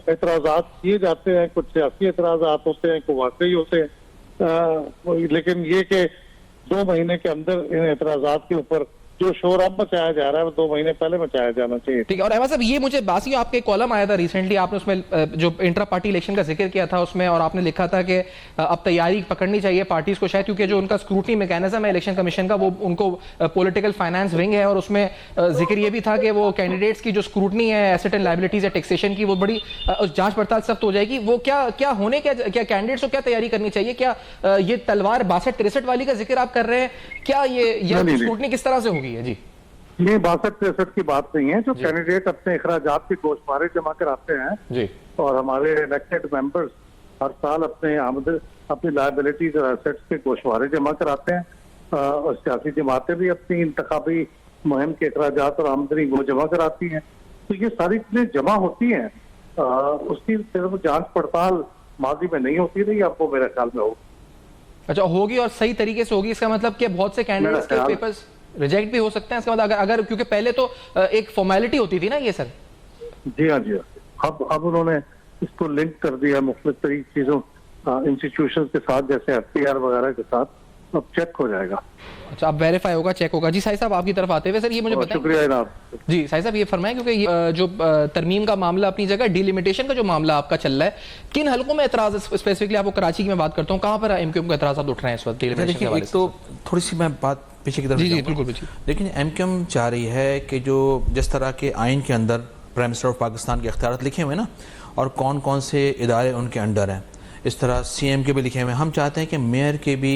एतराजात किए जाते हैं, कुछ सियासी एतराजात होते हैं, कुछ वाकई होते हैं। लेकिन ये कि 2 महीने के अंदर इन एतराजात के ऊपर जो शोर अब मचाया जा रहा है वो 2 महीने पहले मचाया जाना चाहिए। ठीक है। और अहमद साहब, ये मुझे बासी आपके कॉलम आया था रिसेंटली, आपने उसमें जो इंट्रा पार्टी इलेक्शन का जिक्र किया था उसमें, और आपने लिखा था कि अब तैयारी पकड़नी चाहिए पार्टीज को शायद, क्योंकि जो उनका स्क्रूटनी मैकेनिज्म है इलेक्शन कमीशन का वो उनको पॉलिटिकल फाइनेंस विंग है, और उसमें जिक्र ये भी था कि वो कैंडिडेट्स की जो स्क्रूटनी है एसेट एंड लायबिलिटीज या टैक्सेशन की, वो बड़ी जांच पड़ताल सख्त हो जाएगी। वो क्या होने क्या कैंडिडेट्स को क्या तैयारी करनी चाहिए? क्या ये तलवार 62-63 वाली का जिक्र आप कर रहे हैं? क्या ये स्क्रूटनी किस तरह से होगी? है जी, ये 62-63 की बात नहीं है। जो कैंडिडेट अपने अखराजात के गोशवारे जमा कराते हैं जी, और हमारे इलेक्टेड मेंबर्स हर साल अपनी लायबिलिटीज और एसेट्स के गोशवारे जमा कराते हैं, और सियासी जमातें भी अपनी इंतखाबी मुहिम के अखराजात और आमदनी वो जमा कराती हैं। तो ये सारी चीजें जमा होती हैं, उसकी सिर्फ जांच पड़ताल माजी में नहीं होती रही, आपको मेरे ख्याल में हो। अच्छा, होगी और सही तरीके से होगी। इसका मतलब कि बहुत से कैंडिडेट्स के पेपर्स रिजेक्ट भी हो सकते हैं इसका मतलब, अगर क्योंकि पहले तो एक फॉर्मेलिटी होती थी ना ये सर। जी हाँ, जी हाँ। अब उन्होंने इसको लिंक कर दिया मुख्तलिफ तरीके चीजों इंस्टीट्यूशन के साथ, जैसे FTR वगैरह के साथ। अब चेक हो जाएगा। अच्छा, अब वेरीफाई होगा, चेक होगा। जी साहिब साहब, आपकी तरफ आते हुए सर ये मुझे बताएं। शुक्रिया जनाब। जी साहिब साहब, ये फरमाएं क्योंकि ये जो तरमीम का मामला अपनी जगह, डिलिमिटेशन का जो मामला आपका चल रहा है, किन हलकों में एतराज, स्पेसिफिकली आपको कराची की मैं बात करता हूँ, कहाँ पर MQM के एतराज उठ रहे हैं इस वक्त डिलिमिटेशन के हवाले से? तो थोड़ी सी मैं बात पीछे की तरफ, जी बिल्कुल। लेकिन MQM चाह रही है कि जो जिस तरह के आइन के अंदर प्राइम मिनिस्टर ऑफ पाकिस्तान के इख्तियारात लिखे हुए हैं ना, और कौन कौन से इदारे उनके अंडर हैं, इस तरह CM के भी लिखे हुए हैं। हम चाहते हैं कि मेयर के भी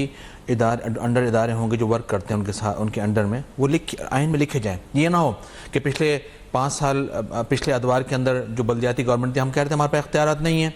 अंडर इदारे होंगे जो वर्क करते हैं उनके साथ, उनके अंडर में, वो आइन में लिखे जाएं। ये ना हो कि पिछले 5 साल पिछले अदवार के अंदर जो बल्दियाती गवर्नमेंट थी, हम कह रहे थे हमारे पास इख्तियारात नहीं है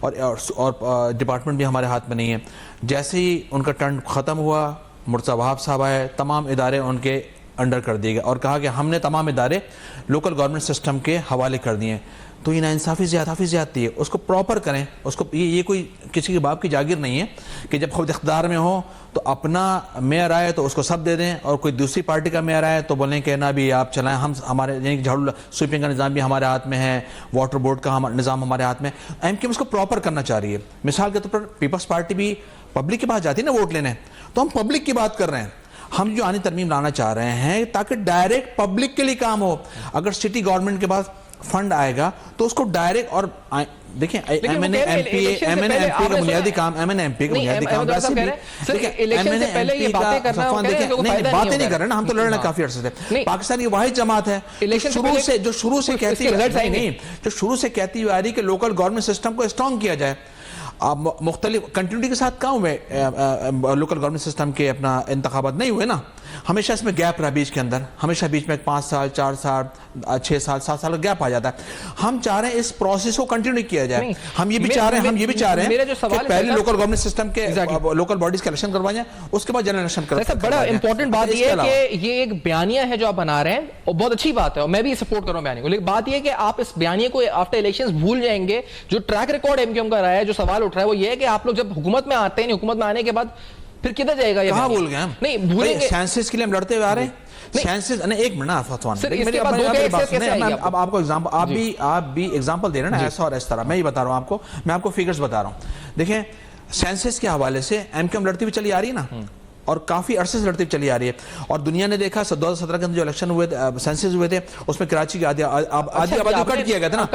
और डिपार्टमेंट भी हमारे हाथ में नहीं है। जैसे ही उनका टर्न ख़त्म हुआ, मुर्तज़ा वहाब साहब आए, तमाम इदारे उनके अंडर कर दिए गए और कहा कि हमने तमाम इदारे लोकल गवर्नमेंट सिस्टम के हवाले कर दिए। तो ये नाइंसाफ़ी ज़्यादती है, उसको प्रॉपर करें। उसको ये कोई किसी के बाप की जागीर नहीं है कि जब खुद इख्तियार में हो तो अपना मेयर आए तो उसको सब दे दें, और कोई दूसरी पार्टी का मेयर आए तो बोलें कि ना भी आप चलाएं, हम हमारे यानी झाड़ू स्वीपिंग का निज़ाम भी हमारे हाथ में है, वाटर बोर्ड का निज़ाम हमारे हाथ में। MQM उसको प्रॉपर करना चाह रही है। मिसाल के तौर पर पीपल्स पार्टी भी पब्लिक के पास जाती है ना वोट लेने, तो हम पब्लिक की बात कर रहे हैं। हम जो आनी तरमीम लाना चाह रहे हैं ताकि डायरेक्ट पब्लिक के लिए काम हो। अगर सिटी गवर्नमेंट के पास फंड आएगा तो उसको डायरेक्ट, और देखिए MNA-MP का बुनियादी काम, MNA-MP का बुनियादी काम वैसे भी, MNA-MP का बातें नहीं कर रहे ना, हम तो लड़ रहे हैं काफी अरसे से। पाकिस्तान की वाहिद जमात है जो शुरू से कहती हुई आ रही कि लोकल गवर्नमेंट सिस्टम को स्ट्रॉन्ग किया जाए। आप मुख्तलिफ कंटिन्यूटी के साथ काम हुए लोकल गवर्नमेंट सिस्टम के अपना इंतखाबात नहीं हुए ना, हमेशा इसमें गैप रहा बीच के अंदर, हमेशा बीच में 5 साल 4 साल 6 साल 7 साल का गैप आ जाता है। हम चाह रहे हैं इस प्रोसेस को कंटिन्यू किया जाए। हम ये भी चाह रहे हैं कि पहले लोकल गवर्नमेंट सिस्टम के लोकल बॉडीज का इलेक्शन करवाएं, उसके बाद जनरल इलेक्शन करवाएं। बड़ा इंपॉर्टेंट बात ये है कि ये एक बयानिया है जो आप बना रहे हैं, और बहुत अच्छी बात है और मैं भी सपोर्ट कर रहा हूं बयानिया को, लेकिन बात ये है कि आप इस बयानिया को आफ्टर इलेक्शंस भूल जाएंगे। जो ट्रैक रिकॉर्ड MQM का रहा है, जो सवाल उठ रहा है वो ये है कि आप लोग जब हुकूमत में आते हैं, हुकूमत में आने के बाद फिर किधर जाएगा ये? कहां भूल गए हम? नहीं भूलेंगे, सेंसस के लिए हम लड़ते हुए आ रहे हैं। सेंसस नहीं, एक मिनट फतवान, अब आपको एग्जांपल, आप भी एग्जांपल दे रहे हैं ना ऐसा और इस तरह। मैं ये बता रहा हूं आपको, मैं आपको फिगर्स बता रहा हूं। देखें, सेंसस के हवाले से MQM लड़ती हुई चली आ रही है ना, और काफी अरसे से लड़ती हुई चली आ रही है। और दुनिया ने देखा 2017 के अंदर जो इलेक्शन हुए थे, सेंसस हुए थे, उसमें कराची की आधी आबादी कट किया गया था ना,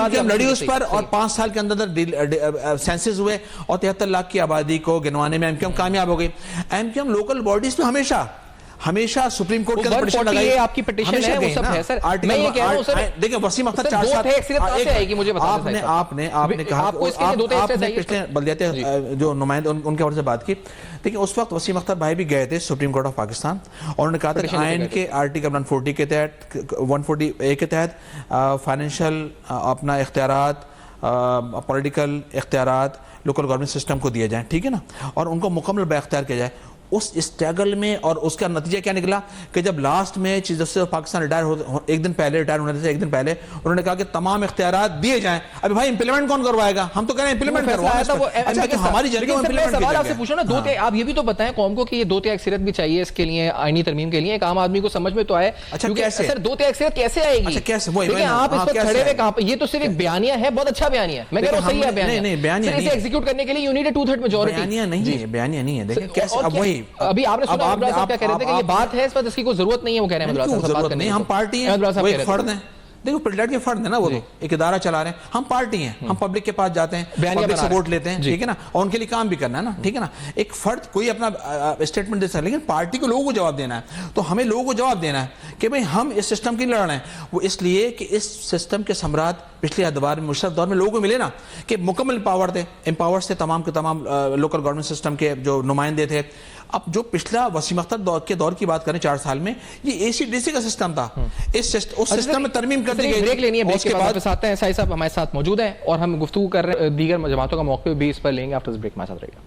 MQM लड़ी उस पर, और 5 साल के अंदर सेंसस हुए और 73 लाख की आबादी को गिनवाने में MQM कामयाब हो गई। MQM लोकल बॉडीज में हमेशा सुप्रीम कोर्ट के अंदर पिटीशन लगाई, आपकी पिटीशन है, वो सब है सर। मैं ये कह रहा हूं सर, देखिए वसीम अख्तर 4 साल आएगी, मुझे बता आपने कहा, आपने पिछले बल्दियाती जो नुमाइंदे उनके हवाले से बात की। देखिए उस वक्त वसीम अख्तर भाई भी गए थे सुप्रीम कोर्ट ऑफ पाकिस्तान, और उन्होंने कहा था कि आइन के आर्टिकल 140 के तहत 140A के तहत फाइनेंशियल अपना इख्तियारात, पॉलिटिकल इख्तियारात लोकल गवर्नमेंट सिस्टम को दिए जाएं, ठीक है ना, और उनको मुकम्मल बाख्तियार किया जाए। उस स्ट्रगल में, और उसका नतीजा क्या निकला कि जब लास्ट में चीफ जस्टिस ऑफ पाकिस्तान एक दिन पहले रिटायर होने से एक दिन पहले उन्होंने कहा कि तमाम इख्तियारात दिए जाएं। अभी भाई इंप्लीमेंट कौन करवाएगा? हम तो कह रहे हैं इंप्लीमेंट करवाएं। हमारी सवाल आपसे पूछो ना, आप ये भी तो बताएं कौम को कि ये 2 तिहाई अक्सरियत भी चाहिए इसके लिए, आईनी तरमीम के लिए, एक आम आदमी को समझ में तो आए। सर 2 तिहाई अक्सरियत कैसे आएगी? आप इस पर खड़े हुए कहां पे? ये तो सिर्फ एक बयानिया है, बहुत अच्छा बयानिया है, मैं कह रहा हूं सही है बयानिया। इसे एग्जीक्यूट करने के लिए यू नीड अ 2/3 मेजॉरिटी। बयानिया नहीं है। देखिए कैसे, अब वही अभी आपने सुना आप क्या कह रहे थे कि ये बात है, इस पर इसकी कोई जरूरत नहीं है, वो कह रहे हैं जरूरत नहीं, हम पार्टी है, वो एक फर्द है। देखो प्रेसिडेंट के फर्द है ना, वो तो एक इदारा चला रहे हैं, हम पार्टी हैं, हम पब्लिक के पास जाते हैं, पब्लिक से वोट लेते हैं, ठीक है ना, और उनके लिए काम भी करना है ना, ठीक है ना। एक फर्द कोई अपना स्टेटमेंट दे सकता है, लेकिन पार्टी को लोगों को जवाब देना है। तो हमें लोगों को जवाब देना है कि भाई हम इस सिस्टम की लड़ रहे हैं, वो इसलिए कि इस सिस्टम के सम्राट पिछले अदवार में, मुशर्रफ दौर में लोगों को मिले ना कि मुकम्मल पावर थे, एम्पावर्स थे तमाम के तमाम लोकल गवर्नमेंट सिस्टम के जो नुमाइंदे थे। अब जो पिछला वसीम अख्तर के दौर की बात करें 4 साल में, ये AC/DC का सिस्टम था, उस सिस्टम में तरमीम कर दी गई। ब्रेक लेनी है, उसके बाद आते हैं साहिब साहब हमारे साथ मौजूद हैं और हम गुफ्तगू कर रहे हैं दीगर जमातों का मौके भी इस पर लेंगे। आफ्टर दिस ब्रेक हमारे साथ रहेगा।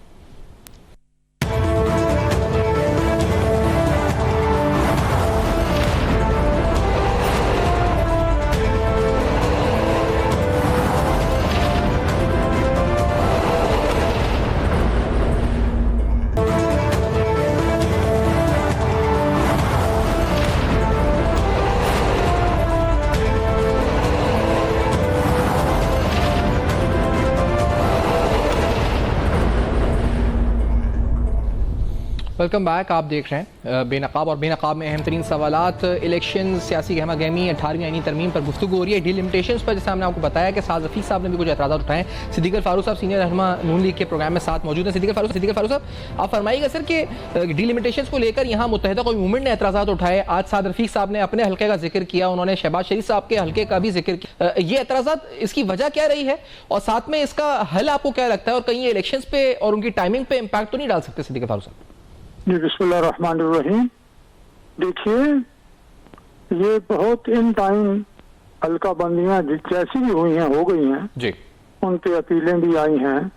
Welcome back. आप देख रहे हैं बेनकाब, और बेनकाब में अहम तरीन सवालात इलेक्शन, सियासी गहमा गहमी, 18वीं आईनी तरमीम पर गुफ्तगू हो रही है। डिलिमिटेशंस पर जैसे हमने आपको बताया कि साद रफीक साहब ने भी कुछ एतराज़ उठाए। सिद्दीक अल फारूक साहब सीनियर रहनुमा नून लीग के प्रोग्राम में साथ मौजूद हैं। सिद्दीक अल फारूक साहब, आप फरमाइएगा सर कि डिलिमिटेशंस को लेकर यहाँ मुत्तहिदा कौमी मूवमेंट ने एतराज़ात उठाए। आज साद रफीक साहब ने अपने हल्के का जिक्र किया, उन्होंने शहबाज शरीफ साहब के हल्के का भी जिक्र किया। ये एतराज़ात, इसकी वजह क्या रही है और साथ में इसका हल आपको क्या लगता है, और कहीं ये इलेक्शंस पे और उनकी टाइमिंग पे इम्पैक्ट तो नहीं डाल सकते? सिद्दीक अल फारूक साहब जी, बिस्मिल्लाहिर्रहमानिर्रहीम। देखिए, ये बहुत इन टाइम हल्का बंदियां जैसी भी हुई हैं, हो गई हैं जी, उन पे अपीलें भी आई हैं।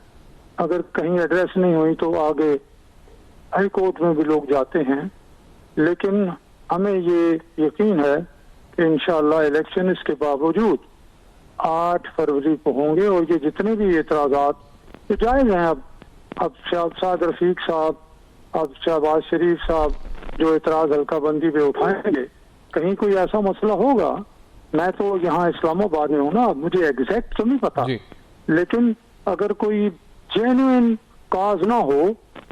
अगर कहीं एड्रेस नहीं हुई तो आगे हाई कोर्ट में भी लोग जाते हैं। लेकिन हमें ये यकीन है कि इंशाअल्लाह इलेक्शन इसके बावजूद 8 फरवरी को होंगे, और ये जितने भी एतराज़ात ये जायज़ हैं। अब साद रफीक साहब, अब शहबाज शरीफ साहब जो एतराज़ हल्का बंदी पे उठाएंगे, कहीं कोई ऐसा मसला होगा। मैं तो यहाँ इस्लामाबाद में हूँ ना, मुझे एग्जैक्ट तो नहीं पता, लेकिन अगर कोई जेन्युइन काज ना हो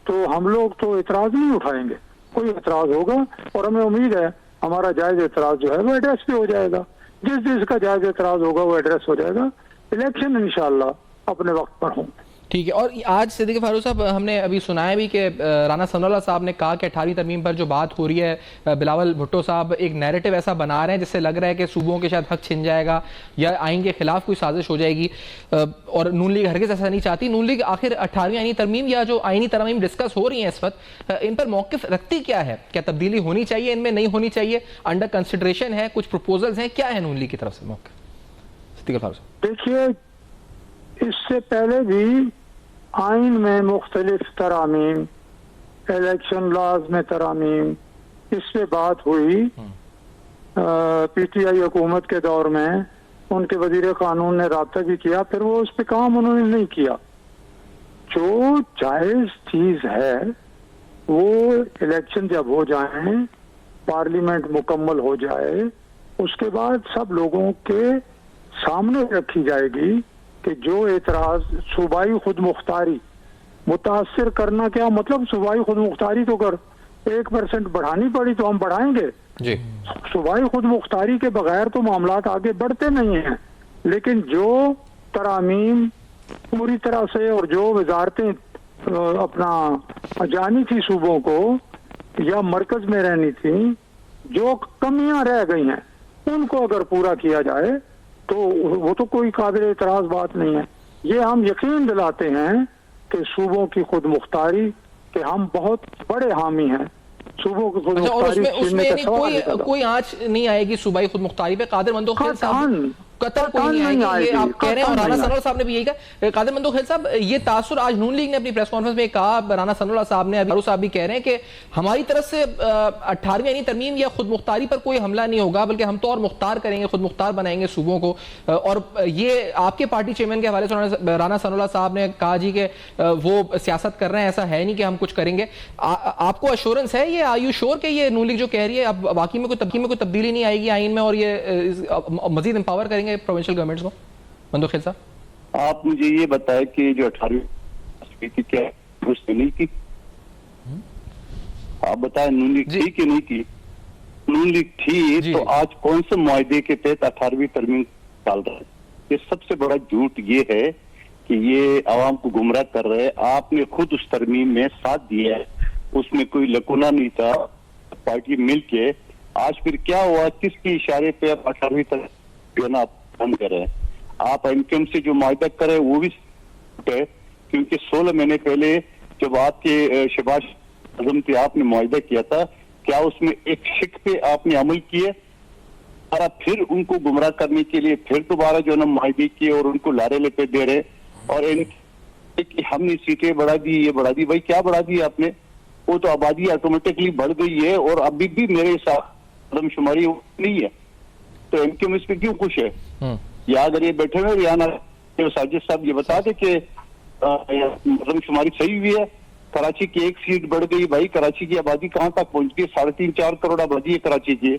तो हम लोग तो एतराज़ नहीं उठाएंगे। कोई एतराज़ होगा और हमें उम्मीद है हमारा जायज़ एतराज़ जो है वो एड्रेस पे हो जाएगा। जिस का जायज़ एतराज़ होगा वो एड्रेस हो जाएगा। इलेक्शन इंशाअल्लाह अपने वक्त पर होंगे। ठीक है। और आज सिद्दीक फारूक साहब, हमने अभी सुनाया भी कि राना सनाउल्लाह साहब ने कहा कि 18वीं तरमीम पर जो बात हो रही है, बिलावल भुट्टो साहब एक नैरेटिव ऐसा बना रहे हैं जिससे लग रहा है कि सूबों के शायद हक छिन जाएगा या आइन के खिलाफ कोई साजिश हो जाएगी, और नून लीग हरगिज़ ऐसा नहीं चाहती। नून लीग आखिर 18वीं आईनी तरमीम या जो आईनी तरमीम डिस्कस हो रही है इस वक्त, इन पर मौक़िफ़ रखती क्या है? क्या तब्दीली होनी चाहिए, इनमें नहीं होनी चाहिए, अंडर कंसिडरेशन है, कुछ प्रपोजल्स हैं, क्या है नून लीग की तरफ से मौक़िफ़? सिद्दीक फारूक साहब, देखिए, इससे पहले भी आइन में मुख्तलिफ तरामीम, इलेक्शन लॉज में तरामीम, इस पे बात हुई। PTI हुकूमत के दौर में उनके वजीर कानून ने राब्ता भी किया, फिर वो उस पे काम उन्होंने नहीं किया। जो जायज चीज है वो इलेक्शन जब हो जाए, पार्लियामेंट मुकम्मल हो जाए, उसके बाद सब लोगों के सामने रखी जाएगी कि जो एतराज सूबाई खुद मुख्तारी मुतासर करना, क्या मतलब सूबाई खुद मुख्तारी तो अगर 1% बढ़ानी पड़ी तो हम बढ़ाएंगे जी। सूबाई खुद मुख्तारी के बगैर तो मामलात आगे बढ़ते नहीं हैं। लेकिन जो तरामीम पूरी तरह से और जो वजारतें अपना जानी थी सूबों को या मरकज में रहनी थी, जो कमियां रह गई हैं उनको अगर पूरा किया जाए तो वो तो कोई काबिल एतराज बात नहीं है। ये हम यकीन दिलाते हैं कि सूबों की खुद मुख्तारी के हम बहुत बड़े हामी हैं। सूबों की खुद मुख्तारी उसमें कोई आंच नहीं आएगी सूबाई खुद मुख्तारी पे। कादिर मंदोखेल साहब कतर कोई नहीं आएगी, ये आप कह रहे हैं, और राना सनाउल्लाह साहब ने भी यही कहा। कादिर मंदोखेल साहब, ये तासुर आज नून लीग ने अपनी प्रेस कॉन्फ्रेंस में कहा, राना सनाउल्लाह साहब ने, फारूक साहब भी कह रहे हैं कि हमारी तरफ से 18वीं आईनी तरमीम या खुद मुख्तारी पर कोई हमला नहीं होगा, बल्कि हम तो और मुख्तार करेंगे, खुद मुख्तार बनाएंगे सूबों को। और ये आपके पार्टी चेयरमैन के हवाले से राना सनाउल्लाह साहब ने कहा जी कि वो सियासत कर रहे हैं, ऐसा है नहीं कि हम कुछ करेंगे। आपको अश्योरेंस है ये, आर यू श्योर कि ये नून लीग जो कह रही है अब बाकी में कोई तब्दीली नहीं आएगी आइन में, और ये मजीद एम्पावर करेंगे प्रोविंशियल गवर्नमेंट्स को? मंदोखेल साहब, आप मुझे ये बताएं कि जो 18वीं की क्या उसने नहीं की, आप बताएं नून लीग थी कि नहीं की? नून लीग थी तो आज कौन से मुआहदे के तहत 18वीं तरमीम डाल रहा है? ये सबसे बड़ा झूठ ये है कि ये आवाम को गुमराह कर रहे हैं। आपने खुद उस तरमीम में साथ दिया है, उसमें कोई लकुना नहीं था, पार्टी मिलके। आज फिर क्या हुआ, किसके इशारे पे आप 18वीं तरमीम बंद कर रहे हैं? आप एमकेएम से जो मुआहदा कर रहे हैं वो भी है, क्योंकि 16 महीने पहले जब आपके शहबाज आजम थे, आपने मुआहदा किया था, क्या उसमें एक शिक पे आपने अमल किए? और आप फिर उनको गुमराह करने के लिए फिर दोबारा जो ना मुआहदे किए और उनको लारे लेके दे रहे, और कि हमने सीटें बढ़ा दी, ये बढ़ा दी। भाई क्या बढ़ा दी आपने? वो तो आबादी ऑटोमेटिकली बढ़ गई है, और अभी भी मेरे साथ आदमशुमारी नहीं है, तो एमकेएम इस पे क्यों खुश है? या अगर ये बैठे हुए या ना साजिद साहब ये बता दे कि आदमशुमारी सही हुई है, कराची की एक सीट बढ़ गई। भाई कराची की आबादी कहाँ तक पहुंच गई? 3.5-4 करोड़ आबादी है कराची की,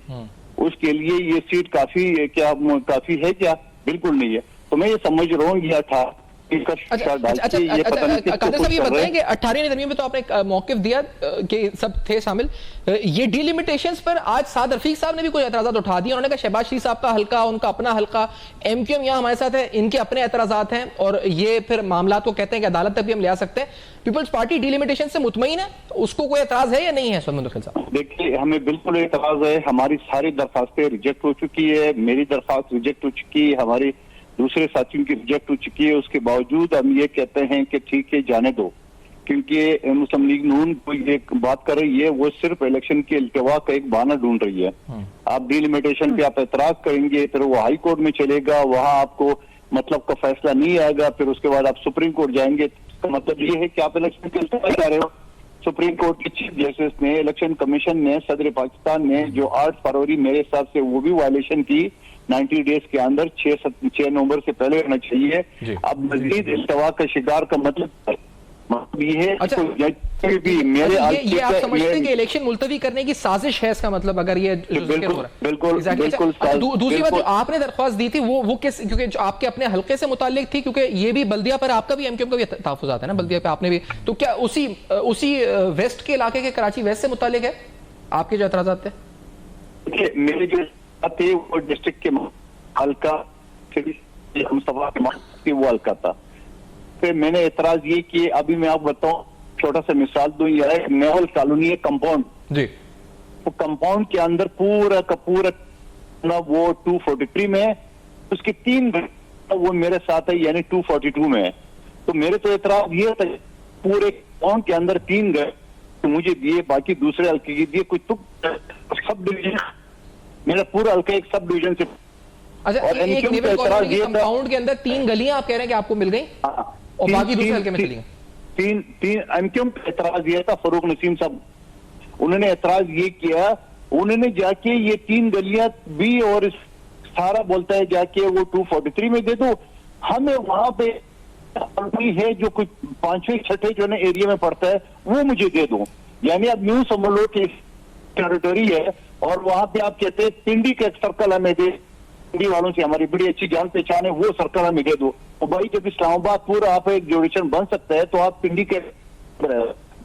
उसके लिए ये सीट काफी है क्या? बिल्कुल नहीं है। तो मैं ये समझ रहा हूँ, यह था कादर साहब ये बताएं कि 18वीं तरमीम में तो आपने एक मौक़िफ़ दिया कि सब थे शामिल, ये डीलिमिटेशंस पर आज साद रफीक साहब ने भी कोई एतराज़ात उठा दिए। उन्होंने कहा शहबाज शरीफ साहब का हल्का, उनका अपना हल्का, MQM यहाँ हमारे साथ है, इनके अपने एतराज़ात हैं और ये फिर मामला को कहते हैं कि अदालत तक भी हम ले आ सकते हैं। पीपल्स पार्टी डीलिमिटेशन से मुतमईन है, उसको कोई एतराज़ है या नहीं है? मुंतखिल साहब देखिए, हमें बिल्कुल एतराज़ है। हमारी सारी दरखास्तें रिजेक्ट हो चुकी है, मेरी दरखास्त रिजेक्ट हो चुकी है, हमारी दूसरे साथियों की रिजेक्ट हो चुकी है। उसके बावजूद हम ये कहते हैं कि ठीक है, जाने दो, क्योंकि मुस्लिम लीग नून कोई एक बात कर रही है, वो सिर्फ इलेक्शन के इल्तिवा का एक बहाना ढूंढ रही है। आप डीलिमिटेशन पे आप एतराज करेंगे, फिर वो हाई कोर्ट में चलेगा, वहां आपको मतलब का फैसला नहीं आएगा, फिर उसके बाद आप सुप्रीम कोर्ट जाएंगे। तो मतलब ये है कि आप इलेक्शन के इल्तिवा जा रहे हो। सुप्रीम कोर्ट के चीफ जस्टिस ने, इलेक्शन कमीशन ने, सदर पाकिस्तान ने जो 8 फरवरी मेरे हिसाब से वो भी वायलेशन की 90 डेज के अंदर, 6 नवंबर से पहले होना चाहिए। अब मजीद इल्तवा का शिकार का मतलब ये है। अच्छा, भी मेरे ये आप समझते हैं कि इलेक्शन मुलतवी करने की साजिश है इसका मतलब, अगर ये बिल्कुल दूसरी बात जो आपने दरख्वास्त दी थी वो किस, क्योंकि जो आपके अपने हल्के से मुताल्लिक थी, क्योंकि ये भी बल्दिया पर आपका भी MQM का भी तहफ़्फ़ुज़ात है ना, बल्दिया पे आपने भी, तो क्या उसी वेस्ट के इलाके के, कराची वेस्ट से मुताल्लिक है आपके जो एतराज़ात थे? मेरे जो थे वो डिस्ट्रिक्ट के हल्का मुस्तफा के वो हल्का था। फिर मैंने एतराज ये किए, अभी मैं आपको बताऊं, छोटा सा मिसाल दूं, यह है नेवल कॉलोनी है, कंपाउंड जी, वो कंपाउंड के अंदर पूरा का पूरा ना वो 243 में है, उसके 3 वो मेरे साथ है, यानी 242 में है। तो मेरे तो एतराज ये था, पूरे कंपाउंड के अंदर 3 गए तो मुझे दिए, बाकी दूसरे हल्के के दिए, कुछ तो सब डिवीजन, मेरा पूरा हल्का एक सब डिवीजन से। अच्छा, एक नेवल कॉलोनी के कंपाउंड के अंदर 3 गलियां आप कह रहे हैं कि आपको मिल गई और बाकी दूसरे हल्के में चली गई? 3 MQM का एतराज ये था, फरूक नसीम साहब, उन्होंने एतराज ये किया, उन्होंने जाके ये 3 गलियां भी और सारा बोलता है जाके वो 243 में दे दो, हमें वहां पे है जो कुछ 5वें 6ठे जो है एरिया में पड़ता है वो मुझे दे दो। यानी अब यूं समझ लो कि टेरिटरी है और वहां पे आप कहते हैं पिंडी का एक सर्कल हमें दे, पिंडी वालों से हमारी बड़ी अच्छी जान पहचान है, वो सर्कल हमें दे दो। और भाई जब इस्लामाबाद पूरा आप एक जुडिशन बन सकता है तो आप पिंडी के,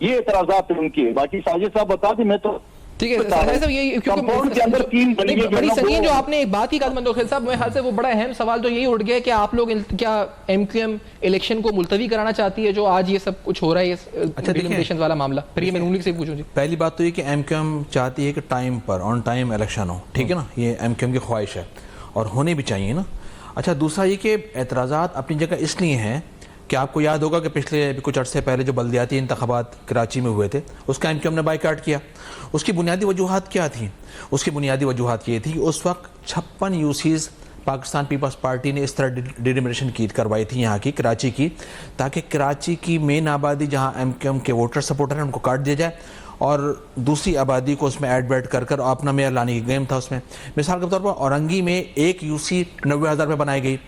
ये एतराजात है उनके। बाकी साजिद साहब बता दें, मैं तो ठीक है साहब, ये क्योंकि बड़ी संगीन जो आपने एक बात की मुंतखिल साहब, मेरे ख्याल से वो बड़ा अहम सवाल तो यही उठ गया कि आप लोग क्या MQM इलेक्शन को मुलतवी कराना चाहती है जो आज ये सब कुछ हो रहा है, अच्छा डिलिमिटेशन वाला मामला? फिर ये मैं नून लीग से पूछूं जी। पहली बात तो ये कि MQM चाहती है कि टाइम पर, ऑन टाइम इलेक्शन हो, ठीक है ना, ये MQM की ख्वाहिश है और होने भी चाहिए ना। अच्छा, दूसरा ये कि एतराज़ात अपनी जगह इसलिए हैं कि आपको याद होगा कि पिछले कुछ अर्से पहले जो बल्दियाती इंतखाबात कराची में हुए थे उसका MQM ने बाइकाट किया। उसकी बुनियादी वजूहात क्या थी? उसकी बुनियादी वजूहात ये थी कि उस वक्त 56 UCs पाकिस्तान पीपल्स पार्टी ने इस तरह डिलिमिटेशन की करवाई थी यहाँ की, कराची की, ताकि कराची की मेन आबादी जहाँ MQM के वोटर सपोर्टर हैं उनको काट दिया जाए और दूसरी आबादी को उसमें ऐड बैड कर अपना मेयर लाने की गेम था उसमें। मिसाल के तौर पर औरंगी में एक UC 90,000 में बनाई गई,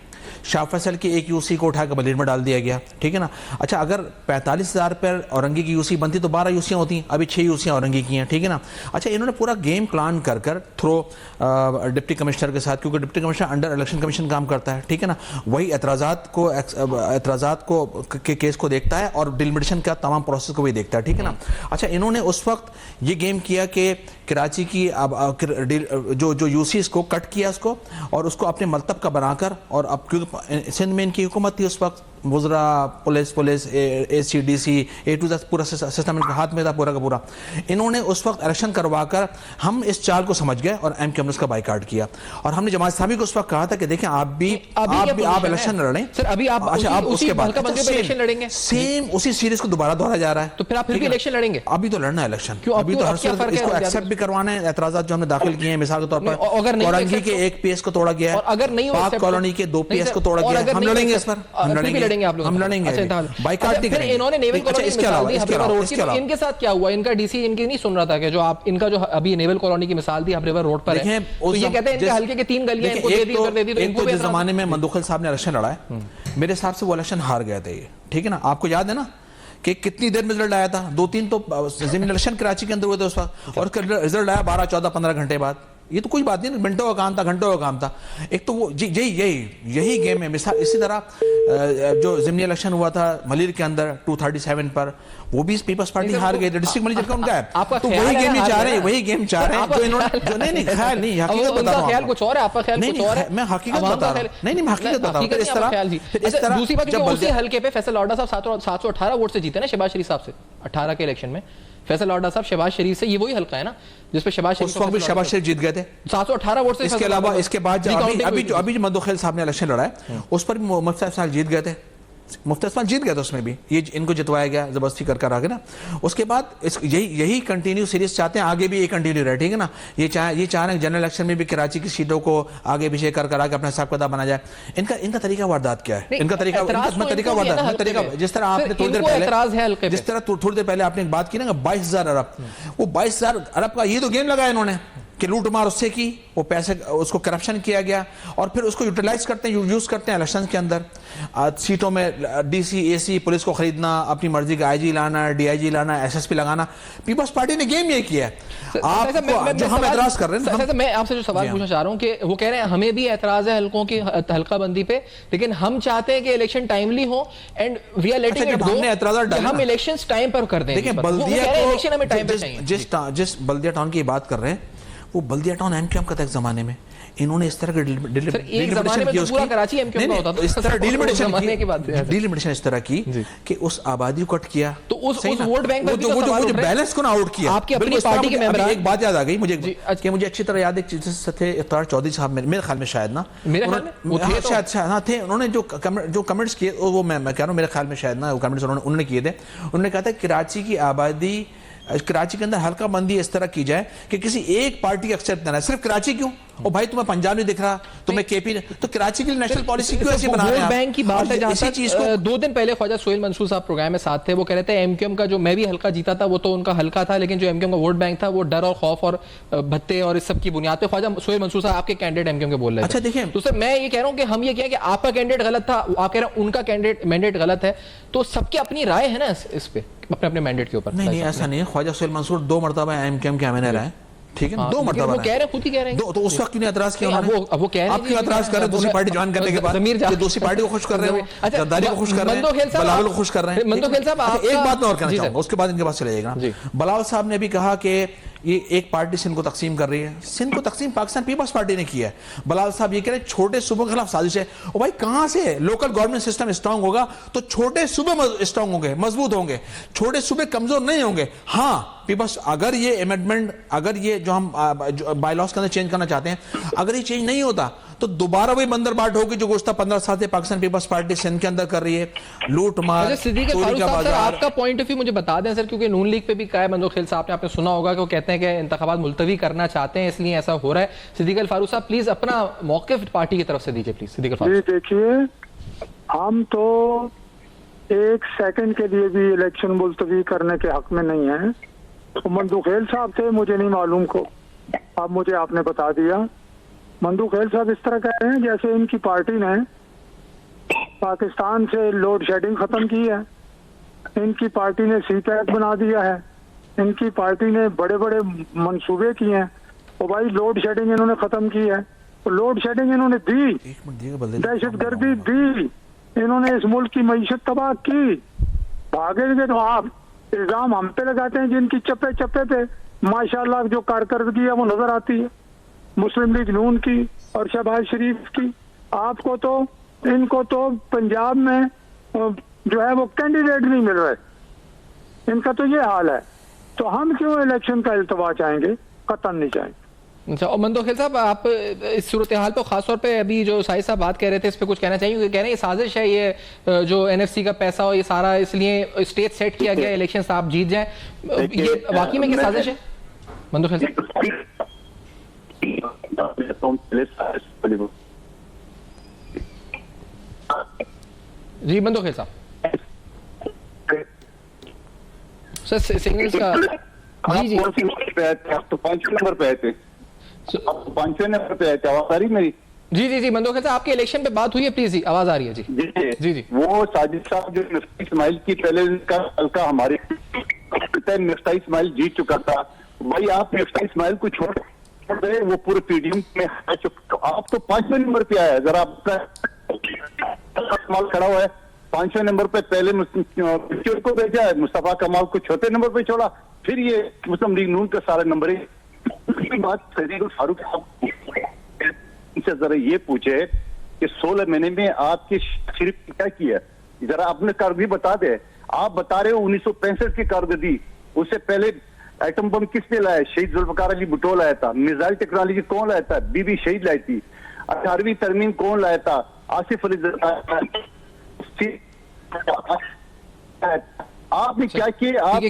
शाह फैसल की एक UC को उठाकर बलीर में डाल दिया गया, ठीक है ना। अच्छा, अगर 45,000 पर औरंगी की UC बनती तो 12 UC होती, अभी 6 UC औरंगी की हैं, ठीक है ना। अच्छा, इन्होंने पूरा गेम प्लान कर थ्रो डिप्टी कमिश्नर के साथ, क्योंकि deputy commissioner under election commission काम करता है, ठीक है ना, वही एतराज़ात को के केस को देखता है और डिलिमिटेशन का तमाम प्रोसेस को भी देखता है, ठीक है ना। अच्छा, इन्होंने उस वक्त ये गेम किया कि कराची की जो UCs को कट किया उसको और उसको अपने मलतब का बनाकर, और अब क्योंकि सिंध में इनकी हुकूमत थी उस वक्त, वज़रा, police, ACDC A to Z पूरा सिस्टम इनके हाथ में था पूरा का पूरा। इन्होंने उस वक्त इलेक्शन करवा कर हम इस चाल को समझ गए और MQM ने उसका बाइकाट किया। और हमने जमात इस्लामी को उस वक्त कहा था कि देखें आप इलेक्शन लड़ें सर, अभी आप अच्छा आप उसके बाद इलेक्शन लड़ेंगे, सेम उसी सीरीज को दोबारा दोहराया जा रहा है, तो फिर आप फिर भी इलेक्शन लड़ेंगे? अभी तो लड़ना है इलेक्शन, अभी तो हर सूरत इसको एक्सेप्ट भी करवाना है। एतराज़ात जो हमने दाखिल किए हैं, मिसाल के तौर पर औरंगी के 1 PS को तोड़ा गया है, अगर नहीं पाक कॉलोनी के 2 PS को तोड़ा गया है, हम लड़ेंगे इस पर, हम लड़ेंगे। बाइकाट नहीं करेंगे। इन्होंने नेवल कॉलोनी की मिसाल दी हबरेवा रोड की, तो इनके साथ क्या हुआ? इनका DC इनकी नहीं सुन रहा था कि जो आप इनका जो अभी नेवल कॉलोनी की मिसाल दी हबरेवा रोड पर है, तो ये कहते हैं इनके हल्के के 3 गलियां इनको दे दी, उधर दे दी, तो इनको जिस जमाने में मंदुखल साहब ने इलेक्शन लड़ा है, मेरे हिसाब से वो इलेक्शन हार गए थे ये, ठीक है ना। आपको याद है ना कि कितनी देर में रिजल्ट आया था? 2-3 तो जिमनी इलेक्शन कराची के अंदर हुए थे उस वक्त, और रिजल्ट आया 12, 14, 15 घंटे बाद, ये तो कोई बात नहीं, मिनटों का काम था, घंटों का काम था। एक तो वो यही गेम है। मिसाल इसी तरह जो ज़िमनी इलेक्शन हुआ था मलिर के अंदर 237 पर, वो भी पीपल्स पार्टी हार गई, डिस्ट्रिक्ट मजिस्ट्रेट का उनका है। तो वही गेम नहीं चाह रहे, वही गेम चाह रहे हैं जो इन्होंने, नहीं ख्याल नहीं, हकीकत बता रहा हूं, ख्याल कुछ और है, आपका ख्याल कुछ और है। मैं हकीकत बता रहा हूं, नहीं मैं हकीकत बता रहा हूं। इस तरह दूसरी बात, उसी हल्के पे फैसल लाडा साहब 718 वोट से जीते ना शहबाज शरीफ साहब से 18 के इलेक्शन में। फैसल लाडा साहब शहबाज शरीफ से, ये वही हल्का है ना जिस पे शहबाज शरीफ जीत गए थे 718 वोट से। इसके अलावा इसके बाद अभी जो मंदोखेल साहब ने इलेक्शन लड़ा है उस पर मुफ्ती साहब जीत गए थे, मुफ्ती साहब जीत गए थे उसमें भी, ये इनको जितवाया गया जबरदस्ती कर आगे ना। उसके बाद यही कंटिन्यू सीरीज चाहते हैं, आगे भी ये कंटिन्यू रहे, ठीक है ना। ये चाह रहे हैं जनरल इलेक्शन में भी कराची की सीटों को आगे पीछे कर आगे अपना हिसाब किताब बना जाए। इनका तरीका वारदात क्या है, इनका तरीका वारदात, जिस तरह आपने थोड़ी देर पहले, जिस तरह थोड़ी देर पहले आपने एक बात की ना 22,000 अरब, वो 22,000 अरब का ये तो गेम लगाया इन्होंने कि लूट मार उससे की, वो पैसे उसको करप्शन किया गया और फिर उसको यूटिलाइज करते हैं, यूज करते हैं इलेक्शन के अंदर। सीटों में डीसी एसी पुलिस को खरीदना, अपनी मर्जी का आईजी लाना, डीआईजी लाना, एसएसपी लगाना। पीपल्स पार्टी ने गेम ये किया है। आप जो हम एतराज कर रहे हैं, मैं आपसे जो सवाल पूछना चाह रहा हूं कि वो कह रहे हैं हमें भी एतराज है हल्कों की हल्का बंदी पे, लेकिन हम चाहते हैं कि इलेक्शन टाइमली हो and we are letting it go, हम इलेक्शंस टाइम पर कर दें। देखिए बल्दिया इलेक्शन हमें टाइम पे चाहिए। जिस बल्दिया टाउन की बात कर रहे हैं वो बल्दिया टाउन एमक्यूएम का था एक जमाने में, इन्होंने इस तरह का डिलिमिटेशन इस तरह की कि उस आबादी को कट किया, तो उस वोट बैंक में जो बैलेंस को ना आउट किया। आपकी अपनी पार्टी के मेंबर, एक बात याद आ गई मुझे कि मुझे अच्छी तरह याद है, थे इफ्तार चौधरी साहब मेरे ख्याल में शायद ना, थे, उन्होंने जो कमेंट्स किए वो मैं कह रहा हूँ मेरे ख्याल में शायद ना वो कमेंट्स उन्होंने किए थे। उन्होंने कहा था कराची की आबादी, कराची के अंदर हल्का बंदी इस तरह की जाए कि किसी एक पार्टी एक्सेप्ट करना है। सिर्फ कराची क्यों? और भाई तुम्हें पंजाब नहीं दिख रहा, तुम्हें केपी, तो कराची के लिए नेशनल पॉलिसी क्यों ऐसी बना रहे हैं? बैंक की बात है, इसी चीज को 2 दिन पहले ख्वाजा सोहेल मंसूर साहब प्रोग्राम में साथ थे, वो कह रहे थे एमक्यूएम का जो, मैं भी हल्का जीता था, वो तो उनका हल्का था, लेकिन जो एमक्यूएम का वोट बैंक था वो डर और खौफ और भत्ते और इस सब की बुनियाद पे ख्वाजा सोहेल मंसूर साहब आपके कैंडिडेट एमक्यूएम के बोल रहे थे। अच्छा देखिए, तो सर मैं ये कह रहा हूँ कि हम ये कहें कि आपका कैंडिडेट गलत था, आप कह रहे हैं उनका कैंडिडेट मैंडेट गलत है, तो सबकी अपनी राय है ना इस पे, अपने मैंडेट के ऊपर। नहीं ऐसा नहीं है, ख्वाजा सोहेल मंसूर 2 मरतबा एमक्यूएम के एमएनए रहे, ठीक है, 2 मरतबा वो कह रहे हैं, खुद ही कह रहे हैं। तो उस वक्त क्यों एतराज किया उन्होंने? वो कह रहे हैं, आप क्यों एतराज कर रहे हैं दूसरी पार्टी ज्वाइन करने के बाद? दूसरी पार्टी को खुश कर रहे हैं, जरदारी को खुश कर रहे हैं, बलावल को खुश कर रहे हैं। मंदोखेल साहब एक बात मैं और कहना चाहूंगा, उसके बाद इनके पास चले जाएगा। बलावल साहब ने भी कहा कि ये एक पार्टी सिंध को तकसीम कर रही है। सिंध को तकसीम पाकिस्तान पीपल्स पार्टी ने किया है। बलावल साहब ये कह रहे हैं छोटे सूबों के खिलाफ साजिश है। और भाई कहां से लोकल गवर्नमेंट सिस्टम स्ट्रांग होगा तो छोटे सूबे स्ट्रांग होंगे, मजबूत होंगे, छोटे सूबे कमजोर नहीं होंगे। हाँ पीपल्स, अगर ये अमेंडमेंट, अगर ये जो हम बायलॉज के अंदर चेंज करना चाहते हैं, अगर ये चेंज नहीं होता तो दोबारा वही बंदर बाट होगी जो गुज़श्ता 15 साल से पाकिस्तान पीपल्स पार्टी सिंध के अंदर कर रही है, लूट मार, चोरी का बाजार। आपका पॉइंट ऑफ व्यू मुझे बता दें सर, क्योंकि नून लीग पे भी कहा है मंदोखेल साहब ने, आपने सुना होगा कि वो कहते हैं कि इंतखाबात मुलतवी करना चाहते हैं, इसलिए ऐसा हो रहा है। सिद्दीक अल फारूक साहब प्लीज अपना मौक़िफ़ पार्टी की तरफ से दीजिए प्लीज। सिद्दीक अल फारूक, देखिए हम तो 1 सेकंड के लिए भी इलेक्शन मुलतवी करने के हक में नहीं है। तो मंदोखेल साहब थे, मुझे नहीं मालूम को, अब मुझे आपने बता दिया। मंदोखेल साहब इस तरह कह रहे हैं जैसे इनकी पार्टी ने पाकिस्तान से लोड शेडिंग खत्म की है, इनकी पार्टी ने सीपैक बना दिया है, इनकी पार्टी ने बड़े बड़े मंसूबे किए हैं। और भाई लोड शेडिंग इन्होंने खत्म की है, तो लोड शेडिंग इन्होंने दी, दहशतगर्दी दी, इन्होंने इस मुल्क की मईशत तबाह की। भागेंगे तो आप इल्जाम हम पे लगाते हैं जिनकी चप्पे चप्पे पे माशाल्लाह जो कारकर्दगी है वो नजर आती है, मुस्लिम लीग नून की और शहबाज शरीफ की। आपको तो, इनको तो पंजाब में जो है वो कैंडिडेट नहीं मिल रहे, इनका तो ये हाल है। तो हम क्यों इलेक्शन का इल्तवा चाहेंगे? कतन नहीं चाहेंगे। अच्छा, और मंदोखेल साहब आप इस सूरत हाल पर खासतौर पे अभी जो साहिद साहब बात कह रहे थे इस पे कुछ कहना चाहिए? क्योंकि कह रहे हैं ये साजिश है, ये जो एनएफसी का पैसा हो ये सारा इसलिए स्टेज सेट किया गया इलेक्शन से आप जीत जाए, ये वाकई में क्या साजिश है मंदोखेल साहब? जी मंदोखेल साहब, सर सिग्नल्स का जी जी तो 5 नंबर पे आए थे, 5वें नंबर पे आए थे। आवाज आ रही मेरी? जी जी जी मंदोखेल साहब, आपके इलेक्शन पे बात हुई है प्लीज, आवाज आ रही है जी जी जी। वो साजिद साहब जो मुफ्ती इस्माइल की पहले का हल्का हमारे मुफ्ती इस्माइल जीत चुका था। भाई आप मुफ्ती इस्माइल को छोड़ वो पूरे पीडीएम में आ चुके। तो आप तो 5वें नंबर पे आया, जरा आपका कमाल खड़ा हुआ है 5वें नंबर पे, पहले मुस्लिम को भेजा है, मुस्तफा कमाल को चौथे नंबर पे छोड़ा, फिर ये मुस्लिम लीग नून का सारे नंबर है। बात तहरीक फारूक से जरा ये पूछे कि 16 महीने में आपकी शरीफ क्या किया, जरा अपने कारकर्दगी बता दे। आप बता रहे हो 1965 की कारकर्दगी, उससे पहले एटम बम किसने लाया? शहीद जुल्फकार अली भुट्टो लाया था। मिसाइल टेक्नोलॉजी कौन लाया था? बीबी शहीद लाई थी। 18वीं तरमीम कौन लाया था? आसिफ अली। आपने क्या किया? आप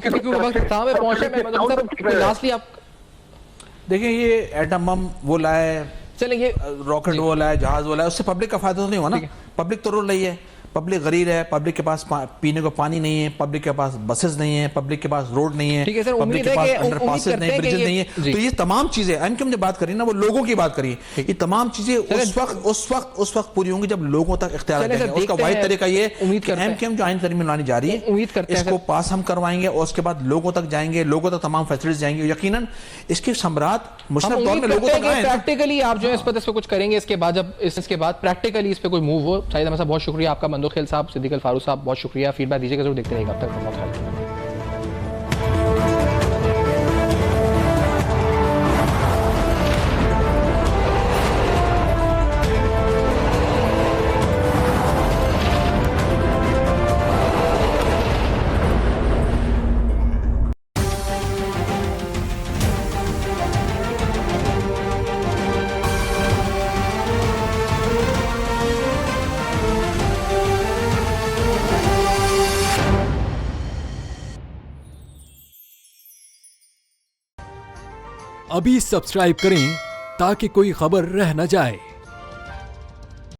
देखिए, ये एटम बम वो लाए, चलिए ये रॉकेट वो लाए, जहाज वो लाए, उससे पब्लिक का फायदा तो नहीं हुआ ना। पब्लिक तो रो रही है, पब्लिक गरीब है, पब्लिक के पास पीने को पानी नहीं है, पब्लिक के पास बसेस नहीं है, पब्लिक के पास रोड नहीं है, पब्लिक के पास अंडरपासेस नहीं, ब्रिजेस नहीं है। तो ये तमाम चीजें एमक्यूएम जब बात करी ना, वो लोगों की बात करी, ये तमाम चीजें उस वक्त पूरी होंगी जब लोगों तक इख्तियार रहेगा। उसका वाहिद तरीका ये एमक्यूएम जो आइन तरमीम लानी जा रही है, उम्मीद करते हैं इसको पास हम करवाएंगे और उसके बाद लोगों तक जाएंगे, लोगों तक तमाम फैसिलिटीज जाएंगे। यकीनन इसके सम्राट मुशर्रफ दौर में लोगों तक आए। प्रैक्टिकली आप जो है इस पर कुछ करेंगे, इसके बाद जब इसके बाद प्रैक्टिकली इस पे कोई मूव हो। शाहिद अहमद साहब बहुत शुक्रिया आपका, मंदो खेल साहब, सिद्दीक फारूक साहब बहुत शुक्रिया, फीडबैक दीजिएगा, जरूर देखते रहेगा। अब तक बहुत ख्याल। अभी सब्सक्राइब करें ताकि कोई खबर रह न जाए।